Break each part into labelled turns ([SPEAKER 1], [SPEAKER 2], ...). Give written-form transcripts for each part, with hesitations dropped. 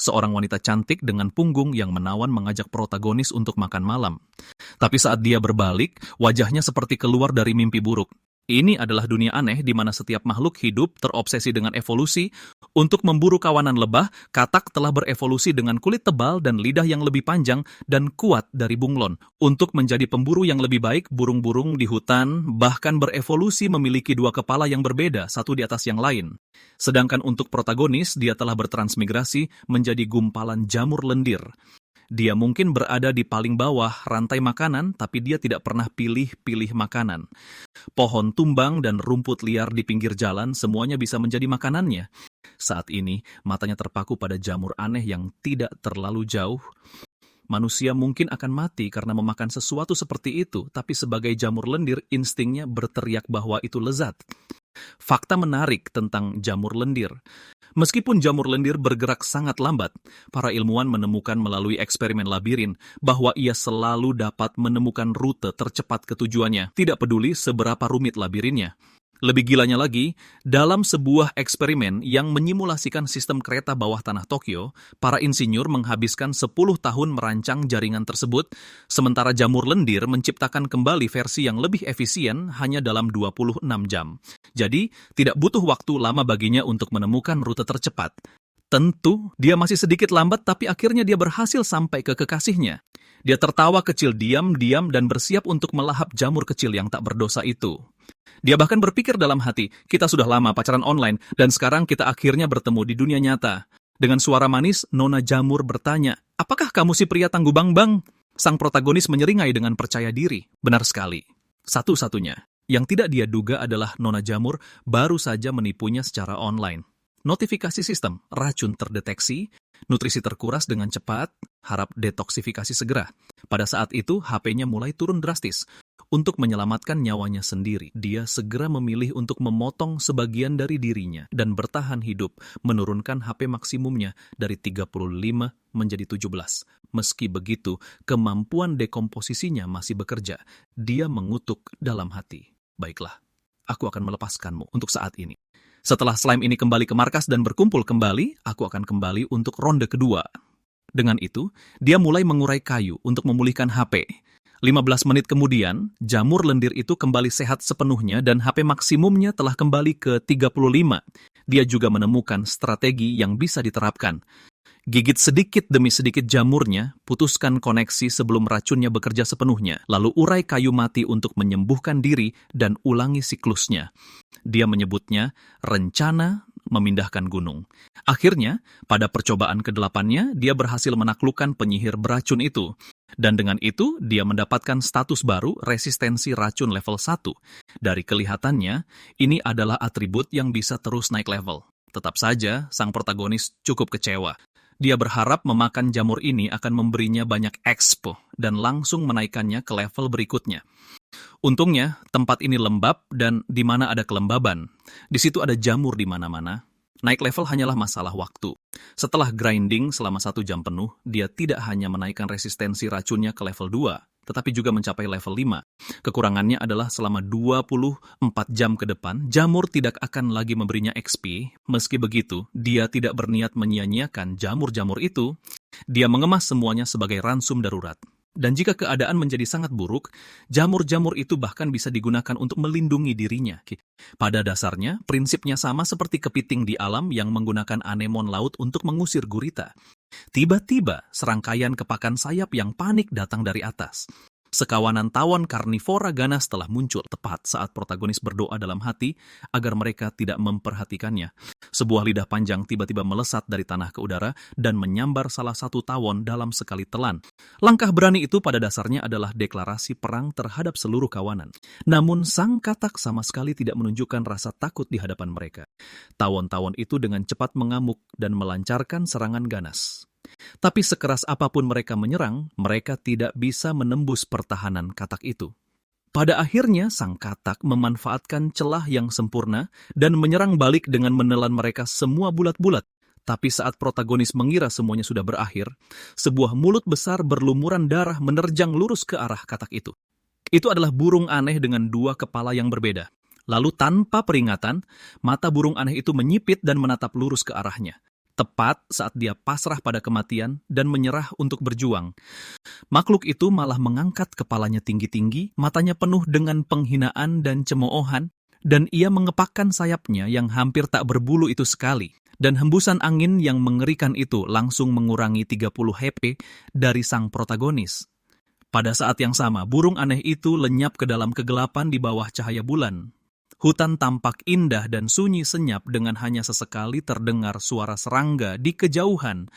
[SPEAKER 1] seorang wanita cantik dengan punggung yang menawan mengajak protagonis untuk makan malam. Tapi saat dia berbalik, wajahnya seperti keluar dari mimpi buruk. Ini adalah dunia aneh di mana setiap makhluk hidup terobsesi dengan evolusi. Untuk memburu kawanan lebah, katak telah berevolusi dengan kulit tebal dan lidah yang lebih panjang dan kuat dari bunglon. Untuk menjadi pemburu yang lebih baik, burung-burung di hutan bahkan berevolusi memiliki dua kepala yang berbeda, satu di atas yang lain. Sedangkan untuk protagonis, dia telah bertransmigrasi menjadi gumpalan jamur lendir. Dia mungkin berada di paling bawah rantai makanan, tapi dia tidak pernah pilih-pilih makanan. Pohon tumbang dan rumput liar di pinggir jalan semuanya bisa menjadi makanannya. Saat ini, matanya terpaku pada jamur aneh yang tidak terlalu jauh. Manusia mungkin akan mati karena memakan sesuatu seperti itu, tapi sebagai jamur lendir, instingnya berteriak bahwa itu lezat. Fakta menarik tentang jamur lendir. Meskipun jamur lendir bergerak sangat lambat, para ilmuwan menemukan melalui eksperimen labirin bahwa ia selalu dapat menemukan rute tercepat ke tujuannya, tidak peduli seberapa rumit labirinnya. Lebih gilanya lagi, dalam sebuah eksperimen yang menyimulasikan sistem kereta bawah tanah Tokyo, para insinyur menghabiskan 10 tahun merancang jaringan tersebut, sementara jamur lendir menciptakan kembali versi yang lebih efisien hanya dalam 26 jam. Jadi, tidak butuh waktu lama baginya untuk menemukan rute tercepat. Tentu, dia masih sedikit lambat tapi akhirnya dia berhasil sampai ke kekasihnya. Dia tertawa kecil diam-diam dan bersiap untuk melahap jamur kecil yang tak berdosa itu. Dia bahkan berpikir dalam hati, kita sudah lama pacaran online dan sekarang kita akhirnya bertemu di dunia nyata. Dengan suara manis, Nona Jamur bertanya, apakah kamu si pria tangguh bang-bang? Sang protagonis menyeringai dengan percaya diri. Benar sekali. Satu-satunya. Yang tidak dia duga adalah Nona Jamur baru saja menipunya secara online. Notifikasi sistem, racun terdeteksi, nutrisi terkuras dengan cepat, harap detoksifikasi segera. Pada saat itu, HP-nya mulai turun drastis. Untuk menyelamatkan nyawanya sendiri, dia segera memilih untuk memotong sebagian dari dirinya dan bertahan hidup, menurunkan HP maksimumnya dari 35 menjadi 17. Meski begitu, kemampuan dekomposisinya masih bekerja. Dia mengutuk dalam hati. Baiklah, aku akan melepaskanmu untuk saat ini. Setelah slime ini kembali ke markas dan berkumpul kembali, aku akan kembali untuk ronde kedua. Dengan itu, dia mulai mengurai kayu untuk memulihkan HP. 15 menit kemudian, jamur lendir itu kembali sehat sepenuhnya dan HP maksimumnya telah kembali ke 35. Dia juga menemukan strategi yang bisa diterapkan. Gigit sedikit demi sedikit jamurnya, putuskan koneksi sebelum racunnya bekerja sepenuhnya, lalu urai kayu mati untuk menyembuhkan diri dan ulangi siklusnya. Dia menyebutnya rencana memindahkan gunung. Akhirnya, pada percobaan ke-8-nya, dia berhasil menaklukkan penyihir beracun itu. Dan dengan itu, dia mendapatkan status baru resistensi racun level 1. Dari kelihatannya, ini adalah atribut yang bisa terus naik level. Tetap saja, sang protagonis cukup kecewa. Dia berharap memakan jamur ini akan memberinya banyak expo dan langsung menaikkannya ke level berikutnya. Untungnya, tempat ini lembab dan di mana ada kelembaban. Di situ ada jamur di mana-mana. Naik level hanyalah masalah waktu. Setelah grinding selama 1 jam penuh, dia tidak hanya menaikkan resistensi racunnya ke level 2, tetapi juga mencapai level 5. Kekurangannya adalah selama 24 jam ke depan, jamur tidak akan lagi memberinya XP. Meski begitu, dia tidak berniat menyia-nyiakan jamur-jamur itu. Dia mengemas semuanya sebagai ransum darurat. Dan jika keadaan menjadi sangat buruk, jamur-jamur itu bahkan bisa digunakan untuk melindungi dirinya. Pada dasarnya, prinsipnya sama seperti kepiting di alam yang menggunakan anemon laut untuk mengusir gurita. Tiba-tiba, serangkaian kepakan sayap yang panik datang dari atas. Sekawanan tawon karnivora ganas telah muncul tepat saat protagonis berdoa dalam hati agar mereka tidak memperhatikannya. Sebuah lidah panjang tiba-tiba melesat dari tanah ke udara dan menyambar salah satu tawon dalam sekali telan. Langkah berani itu pada dasarnya adalah deklarasi perang terhadap seluruh kawanan. Namun sang katak sama sekali tidak menunjukkan rasa takut di hadapan mereka. Tawon-tawon itu dengan cepat mengamuk dan melancarkan serangan ganas. Tapi sekeras apapun mereka menyerang, mereka tidak bisa menembus pertahanan katak itu. Pada akhirnya, sang katak memanfaatkan celah yang sempurna dan menyerang balik dengan menelan mereka semua bulat-bulat. Tapi saat protagonis mengira semuanya sudah berakhir, sebuah mulut besar berlumuran darah menerjang lurus ke arah katak itu. Itu adalah burung aneh dengan 2 kepala yang berbeda. Lalu tanpa peringatan, mata burung aneh itu menyipit dan menatap lurus ke arahnya. tepat saat dia pasrah pada kematian dan menyerah untuk berjuang. Makhluk itu malah mengangkat kepalanya tinggi-tinggi, matanya penuh dengan penghinaan dan cemoohan, dan ia mengepakkan sayapnya yang hampir tak berbulu itu sekali. Dan hembusan angin yang mengerikan itu langsung mengurangi 30 HP dari sang protagonis. Pada saat yang sama, burung aneh itu lenyap ke dalam kegelapan di bawah cahaya bulan. Hutan tampak indah dan sunyi senyap dengan hanya sesekali terdengar suara serangga di kejauhan.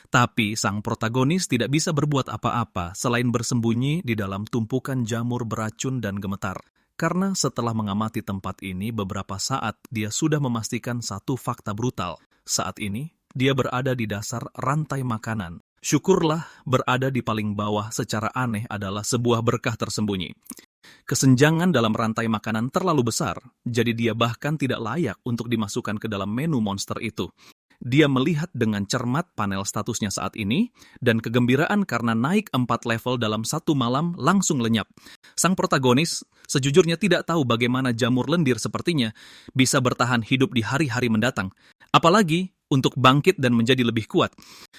[SPEAKER 1] Tapi sang protagonis tidak bisa berbuat apa-apa selain bersembunyi di dalam tumpukan jamur beracun dan gemetar. Karena setelah mengamati tempat ini beberapa saat, dia sudah memastikan satu fakta brutal. Saat ini, dia berada di dasar rantai makanan. Syukurlah berada di paling bawah secara aneh adalah sebuah berkah tersembunyi. Kesenjangan dalam rantai makanan terlalu besar, jadi dia bahkan tidak layak untuk dimasukkan ke dalam menu monster itu. Dia melihat dengan cermat panel statusnya saat ini, dan kegembiraan karena naik 4 level dalam satu malam langsung lenyap. Sang protagonis sejujurnya tidak tahu bagaimana jamur lendir sepertinya bisa bertahan hidup di hari-hari mendatang. Apalagi untuk bangkit dan menjadi lebih kuat.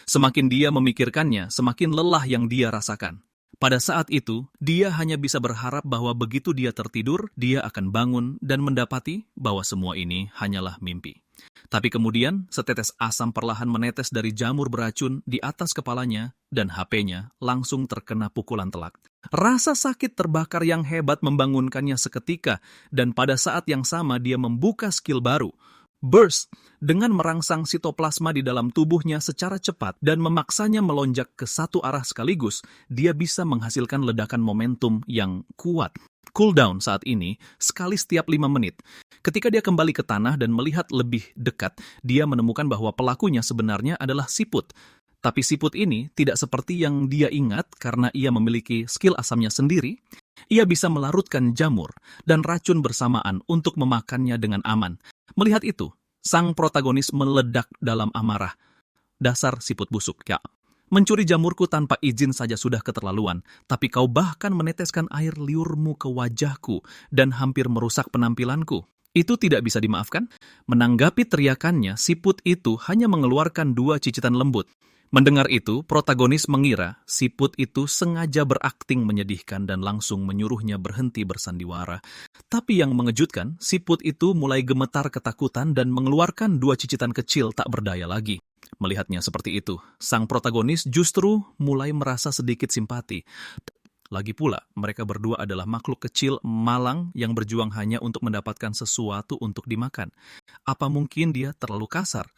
[SPEAKER 1] Semakin dia memikirkannya, semakin lelah yang dia rasakan. Pada saat itu, dia hanya bisa berharap bahwa begitu dia tertidur, dia akan bangun dan mendapati bahwa semua ini hanyalah mimpi. Tapi kemudian, setetes asam perlahan menetes dari jamur beracun di atas kepalanya, dan HP-nya langsung terkena pukulan telak. Rasa sakit terbakar yang hebat membangunkannya seketika, dan pada saat yang sama dia membuka skill baru, Burst, dengan merangsang sitoplasma di dalam tubuhnya secara cepat dan memaksanya melonjak ke satu arah sekaligus, dia bisa menghasilkan ledakan momentum yang kuat. Cooldown saat ini sekali setiap 5 menit. Ketika dia kembali ke tanah dan melihat lebih dekat, dia menemukan bahwa pelakunya sebenarnya adalah siput. Tapi siput ini tidak seperti yang dia ingat karena ia memiliki skill asamnya sendiri. Ia bisa melarutkan jamur dan racun bersamaan untuk memakannya dengan aman. Melihat itu, sang protagonis meledak dalam amarah. Dasar siput busuk, ya. Mencuri jamurku tanpa izin saja sudah keterlaluan, tapi kau bahkan meneteskan air liurmu ke wajahku dan hampir merusak penampilanku. Itu tidak bisa dimaafkan? Menanggapi teriakannya, siput itu hanya mengeluarkan 2 cicitan lembut. Mendengar itu, protagonis mengira siput itu sengaja berakting menyedihkan dan langsung menyuruhnya berhenti bersandiwara. Tapi yang mengejutkan, siput itu mulai gemetar ketakutan dan mengeluarkan 2 cicitan kecil tak berdaya lagi. Melihatnya seperti itu, sang protagonis justru mulai merasa sedikit simpati. Lagi pula, mereka berdua adalah makhluk kecil malang yang berjuang hanya untuk mendapatkan sesuatu untuk dimakan. Apa mungkin dia terlalu kasar?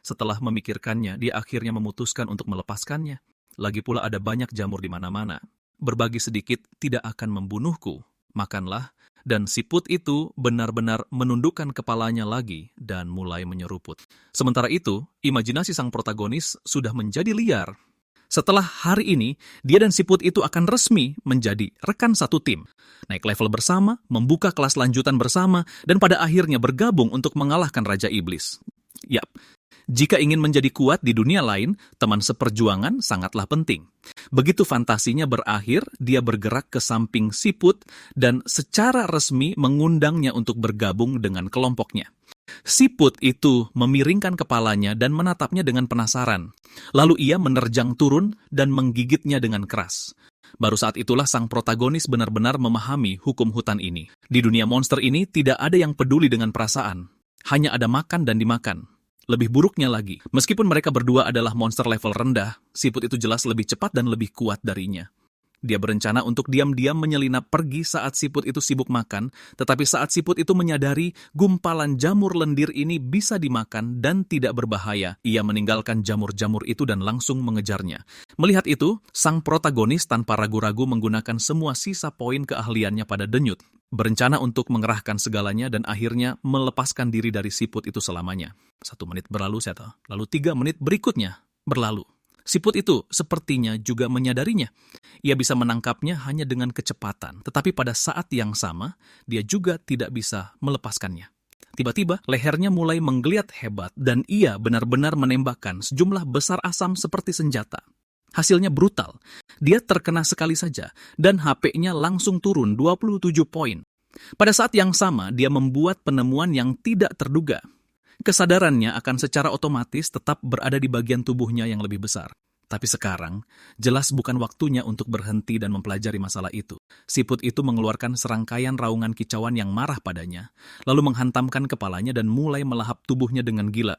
[SPEAKER 1] Setelah memikirkannya, dia akhirnya memutuskan untuk melepaskannya. Lagi pula ada banyak jamur di mana-mana. Berbagi sedikit tidak akan membunuhku. Makanlah. Dan siput itu benar-benar menundukkan kepalanya lagi dan mulai menyeruput. Sementara itu, imajinasi sang protagonis sudah menjadi liar. Setelah hari ini, dia dan siput itu akan resmi menjadi rekan satu tim. Naik level bersama, membuka kelas lanjutan bersama, dan pada akhirnya bergabung untuk mengalahkan Raja Iblis. Yap. Jika ingin menjadi kuat di dunia lain, teman seperjuangan sangatlah penting. Begitu fantasinya berakhir, dia bergerak ke samping siput dan secara resmi mengundangnya untuk bergabung dengan kelompoknya. Siput itu memiringkan kepalanya dan menatapnya dengan penasaran. Lalu ia menerjang turun dan menggigitnya dengan keras. Baru saat itulah sang protagonis benar-benar memahami hukum hutan ini. Di dunia monster ini tidak ada yang peduli dengan perasaan. Hanya ada makan dan dimakan. Lebih buruknya lagi, meskipun mereka berdua adalah monster level rendah, siput itu jelas lebih cepat dan lebih kuat darinya. Dia berencana untuk diam-diam menyelinap pergi saat siput itu sibuk makan, tetapi saat siput itu menyadari gumpalan jamur lendir ini bisa dimakan dan tidak berbahaya, ia meninggalkan jamur-jamur itu dan langsung mengejarnya. Melihat itu, sang protagonis tanpa ragu-ragu menggunakan semua sisa poin keahliannya pada denyut, berencana untuk mengerahkan segalanya dan akhirnya melepaskan diri dari siput itu selamanya. 1 menit berlalu, lalu 3 menit berikutnya berlalu. Siput itu sepertinya juga menyadarinya. Ia bisa menangkapnya hanya dengan kecepatan, tetapi pada saat yang sama, dia juga tidak bisa melepaskannya. Tiba-tiba, lehernya mulai menggeliat hebat dan ia benar-benar menembakkan sejumlah besar asam seperti senjata. Hasilnya brutal. Dia terkena sekali saja dan HP-nya langsung turun 27 poin. Pada saat yang sama, dia membuat penemuan yang tidak terduga. Kesadarannya akan secara otomatis tetap berada di bagian tubuhnya yang lebih besar. Tapi sekarang, jelas bukan waktunya untuk berhenti dan mempelajari masalah itu. Siput itu mengeluarkan serangkaian raungan kicauan yang marah padanya, lalu menghantamkan kepalanya dan mulai melahap tubuhnya dengan gila.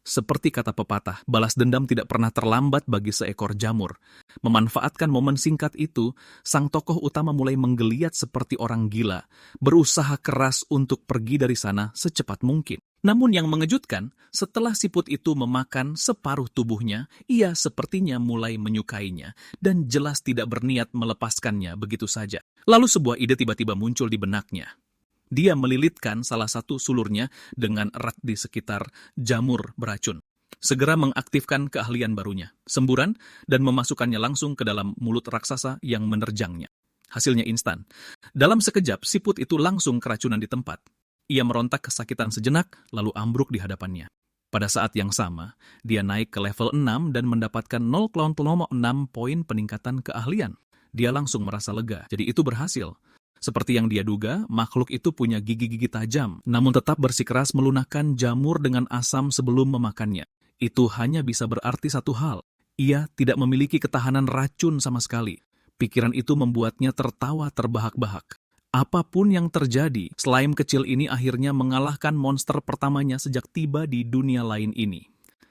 [SPEAKER 1] Seperti kata pepatah, balas dendam tidak pernah terlambat bagi seekor jamur. Memanfaatkan momen singkat itu, sang tokoh utama mulai menggeliat seperti orang gila, berusaha keras untuk pergi dari sana secepat mungkin. Namun yang mengejutkan, setelah siput itu memakan separuh tubuhnya, ia sepertinya mulai menyukainya dan jelas tidak berniat melepaskannya begitu saja. Lalu sebuah ide tiba-tiba muncul di benaknya. Dia melilitkan salah satu sulurnya dengan erat di sekitar jamur beracun. Segera mengaktifkan keahlian barunya, semburan, dan memasukkannya langsung ke dalam mulut raksasa yang menerjangnya. Hasilnya instan. Dalam sekejap, siput itu langsung keracunan di tempat. Ia merontak kesakitan sejenak, lalu ambruk di hadapannya. Pada saat yang sama, dia naik ke level 6 dan mendapatkan 0,06 poin peningkatan keahlian. Dia langsung merasa lega, jadi itu berhasil. Seperti yang dia duga, makhluk itu punya gigi-gigi tajam, namun tetap bersikeras melunakkan jamur dengan asam sebelum memakannya. Itu hanya bisa berarti satu hal, ia tidak memiliki ketahanan racun sama sekali. Pikiran itu membuatnya tertawa terbahak-bahak. Apapun yang terjadi, slime kecil ini akhirnya mengalahkan monster pertamanya sejak tiba di dunia lain ini.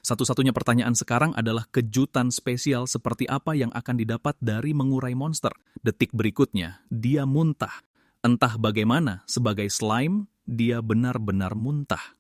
[SPEAKER 1] Satu-satunya pertanyaan sekarang adalah kejutan spesial seperti apa yang akan didapat dari mengurai monster. Detik berikutnya, dia muntah. Entah bagaimana, sebagai slime, dia benar-benar muntah.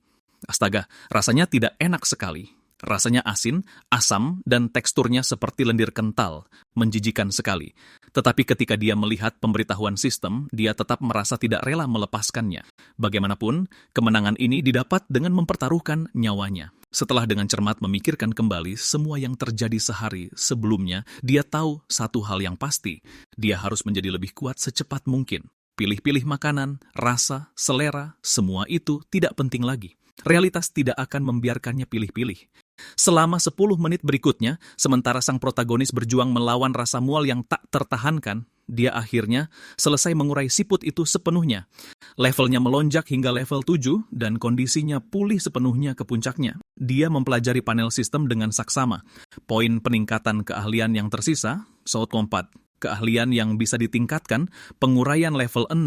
[SPEAKER 1] Astaga, rasanya tidak enak sekali. Rasanya asin, asam, dan teksturnya seperti lendir kental, menjijikan sekali. Tetapi ketika dia melihat pemberitahuan sistem, dia tetap merasa tidak rela melepaskannya. Bagaimanapun, kemenangan ini didapat dengan mempertaruhkan nyawanya. Setelah dengan cermat memikirkan kembali semua yang terjadi sehari sebelumnya, dia tahu satu hal yang pasti, dia harus menjadi lebih kuat secepat mungkin. Pilih-pilih makanan, rasa, selera, semua itu tidak penting lagi. Realitas tidak akan membiarkannya pilih-pilih. Selama 10 menit berikutnya, sementara sang protagonis berjuang melawan rasa mual yang tak tertahankan, dia akhirnya selesai mengurai siput itu sepenuhnya. Levelnya melonjak hingga level 7 dan kondisinya pulih sepenuhnya ke puncaknya. Dia mempelajari panel sistem dengan saksama. Poin peningkatan keahlian yang tersisa, Sout Lompat. Keahlian yang bisa ditingkatkan, penguraian level 6,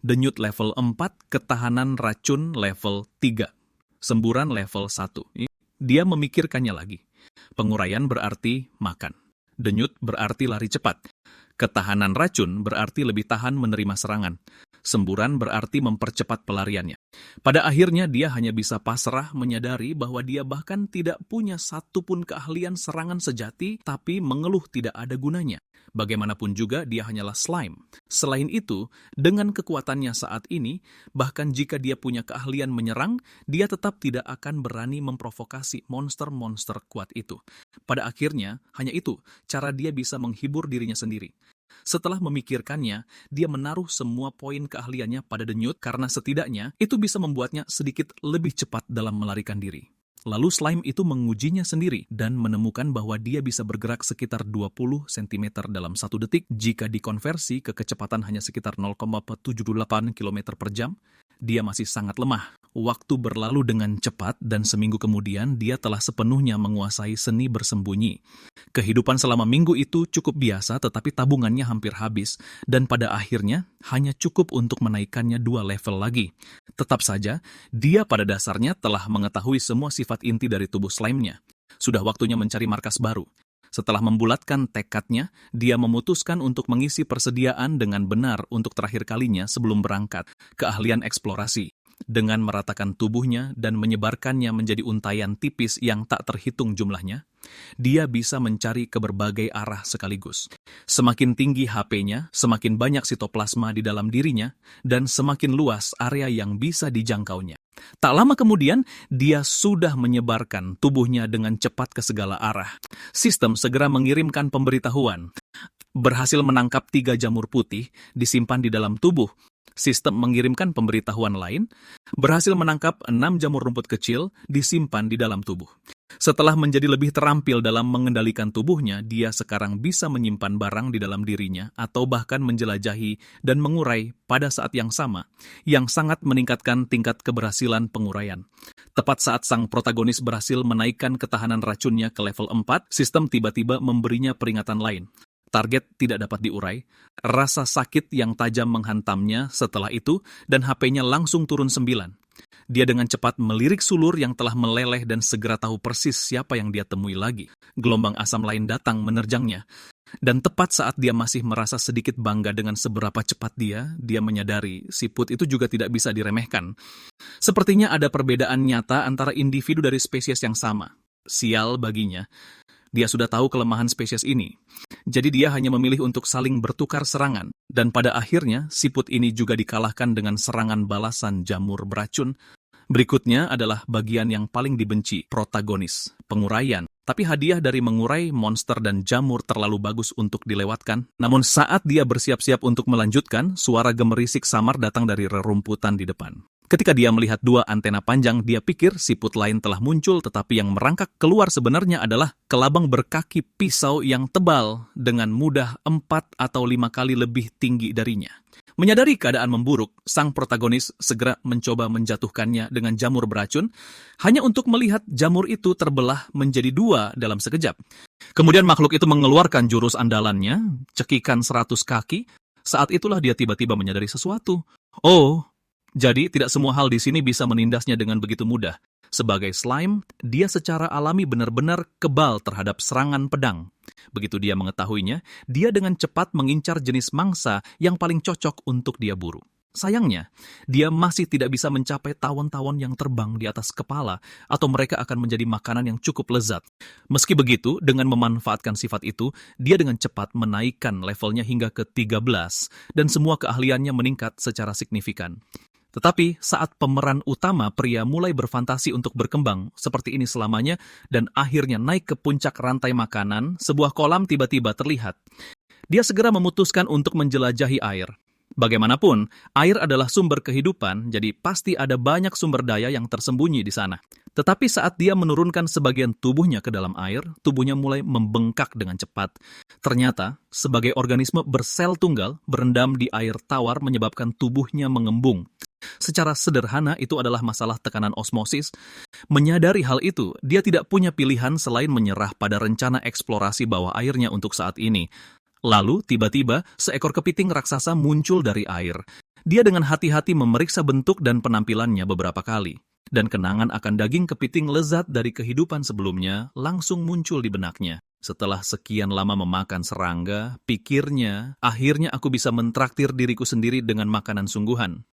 [SPEAKER 1] denyut level 4, ketahanan racun level 3. Semburan level 1. Dia memikirkannya lagi. Penguraian berarti makan. Denyut berarti lari cepat. Ketahanan racun berarti lebih tahan menerima serangan. Semburan berarti mempercepat pelariannya. Pada akhirnya dia hanya bisa pasrah menyadari bahwa dia bahkan tidak punya satupun keahlian serangan sejati, tapi mengeluh tidak ada gunanya. Bagaimanapun juga dia hanyalah slime. Selain itu, dengan kekuatannya saat ini, bahkan jika dia punya keahlian menyerang, dia tetap tidak akan berani memprovokasi monster-monster kuat itu. Pada akhirnya, hanya itu cara dia bisa menghibur dirinya sendiri. Setelah memikirkannya, dia menaruh semua poin keahliannya pada denyut karena setidaknya itu bisa membuatnya sedikit lebih cepat dalam melarikan diri. Lalu slime itu mengujinya sendiri dan menemukan bahwa dia bisa bergerak sekitar 20 cm dalam 1 detik jika dikonversi ke kecepatan hanya sekitar 0,78 km per jam. Dia masih sangat lemah. Waktu berlalu dengan cepat dan seminggu kemudian dia telah sepenuhnya menguasai seni bersembunyi. Kehidupan selama minggu itu cukup biasa tetapi tabungannya hampir habis dan pada akhirnya hanya cukup untuk menaikkannya 2 level lagi. Tetap saja, dia pada dasarnya telah mengetahui semua sifat inti dari tubuh slime-nya. Sudah waktunya mencari markas baru. Setelah membulatkan tekadnya, dia memutuskan untuk mengisi persediaan dengan benar untuk terakhir kalinya sebelum berangkat. Keahlian eksplorasi. Dengan meratakan tubuhnya dan menyebarkannya menjadi untayan tipis yang tak terhitung jumlahnya, dia bisa mencari ke berbagai arah sekaligus. Semakin tinggi HP-nya, semakin banyak sitoplasma di dalam dirinya, dan semakin luas area yang bisa dijangkaunya. Tak lama kemudian, dia sudah menyebarkan tubuhnya dengan cepat ke segala arah. Sistem segera mengirimkan pemberitahuan. Berhasil menangkap 3 jamur putih disimpan di dalam tubuh. Sistem mengirimkan pemberitahuan lain, berhasil menangkap 6 jamur rumput kecil disimpan di dalam tubuh. Setelah menjadi lebih terampil dalam mengendalikan tubuhnya, dia sekarang bisa menyimpan barang di dalam dirinya atau bahkan menjelajahi dan mengurai pada saat yang sama, yang sangat meningkatkan tingkat keberhasilan penguraian. Tepat saat sang protagonis berhasil menaikkan ketahanan racunnya ke level 4, sistem tiba-tiba memberinya peringatan lain. Target tidak dapat diurai, rasa sakit yang tajam menghantamnya setelah itu, dan HP-nya langsung turun 9. Dia dengan cepat melirik sulur yang telah meleleh dan segera tahu persis siapa yang dia temui lagi. Gelombang asam lain datang menerjangnya. Dan tepat saat dia masih merasa sedikit bangga dengan seberapa cepat dia menyadari siput itu juga tidak bisa diremehkan. Sepertinya ada perbedaan nyata antara individu dari spesies yang sama. Sial baginya. Dia sudah tahu kelemahan spesies ini. Jadi dia hanya memilih untuk saling bertukar serangan. Dan pada akhirnya, siput ini juga dikalahkan dengan serangan balasan jamur beracun. Berikutnya adalah bagian yang paling dibenci, protagonis, penguraian. Tapi hadiah dari mengurai monster dan jamur terlalu bagus untuk dilewatkan. Namun saat dia bersiap-siap untuk melanjutkan, suara gemerisik samar datang dari rerumputan di depan. Ketika dia melihat 2 antena panjang, dia pikir siput lain telah muncul, tetapi yang merangkak keluar sebenarnya adalah kelabang berkaki pisau yang tebal dengan mudah 4 atau 5 kali lebih tinggi darinya. Menyadari keadaan memburuk, sang protagonis segera mencoba menjatuhkannya dengan jamur beracun, hanya untuk melihat jamur itu terbelah menjadi 2 dalam sekejap. Kemudian makhluk itu mengeluarkan jurus andalannya, cekikan 100 kaki. Saat itulah dia tiba-tiba menyadari sesuatu. Oh, jadi tidak semua hal di sini bisa menindasnya dengan begitu mudah. Sebagai slime, dia secara alami benar-benar kebal terhadap serangan pedang. Begitu dia mengetahuinya, dia dengan cepat mengincar jenis mangsa yang paling cocok untuk dia buru. Sayangnya, dia masih tidak bisa mencapai tawon-tawon yang terbang di atas kepala atau mereka akan menjadi makanan yang cukup lezat. Meski begitu, dengan memanfaatkan sifat itu, dia dengan cepat menaikkan levelnya hingga ke 13 dan semua keahliannya meningkat secara signifikan. Tetapi saat pemeran utama pria mulai berfantasi untuk berkembang seperti ini selamanya dan akhirnya naik ke puncak rantai makanan, sebuah kolam tiba-tiba terlihat. Dia segera memutuskan untuk menjelajahi air. Bagaimanapun, air adalah sumber kehidupan, jadi pasti ada banyak sumber daya yang tersembunyi di sana. Tetapi saat dia menurunkan sebagian tubuhnya ke dalam air, tubuhnya mulai membengkak dengan cepat. Ternyata, sebagai organisme bersel tunggal, berendam di air tawar menyebabkan tubuhnya mengembung. Secara sederhana, itu adalah masalah tekanan osmosis. Menyadari hal itu, dia tidak punya pilihan selain menyerah pada rencana eksplorasi bawah airnya untuk saat ini. Lalu, tiba-tiba, seekor kepiting raksasa muncul dari air. Dia dengan hati-hati memeriksa bentuk dan penampilannya beberapa kali. Dan kenangan akan daging kepiting lezat dari kehidupan sebelumnya langsung muncul di benaknya. Setelah sekian lama memakan serangga, pikirnya, akhirnya aku bisa mentraktir diriku sendiri dengan makanan sungguhan.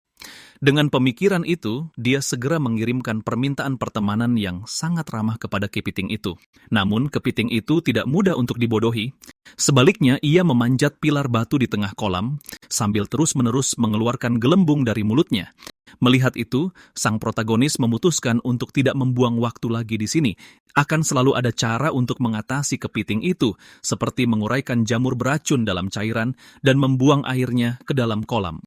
[SPEAKER 1] Dengan pemikiran itu, dia segera mengirimkan permintaan pertemanan yang sangat ramah kepada kepiting itu. Namun, kepiting itu tidak mudah untuk dibodohi. Sebaliknya, ia memanjat pilar batu di tengah kolam, sambil terus-menerus mengeluarkan gelembung dari mulutnya. Melihat itu, sang protagonis memutuskan untuk tidak membuang waktu lagi di sini. Akan selalu ada cara untuk mengatasi kepiting itu, seperti menguraikan jamur beracun dalam cairan dan membuang airnya ke dalam kolam.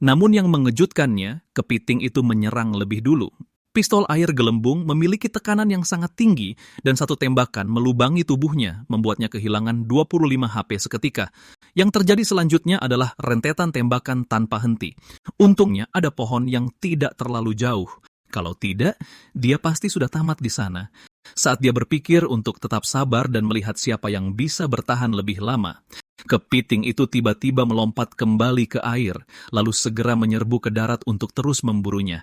[SPEAKER 1] Namun yang mengejutkannya, kepiting itu menyerang lebih dulu. Pistol air gelembung memiliki tekanan yang sangat tinggi dan satu tembakan melubangi tubuhnya, membuatnya kehilangan 25 HP seketika. Yang terjadi selanjutnya adalah rentetan tembakan tanpa henti. Untungnya ada pohon yang tidak terlalu jauh. Kalau tidak, dia pasti sudah tamat di sana. Saat dia berpikir untuk tetap sabar dan melihat siapa yang bisa bertahan lebih lama, kepiting itu tiba-tiba melompat kembali ke air, lalu segera menyerbu ke darat untuk terus memburunya.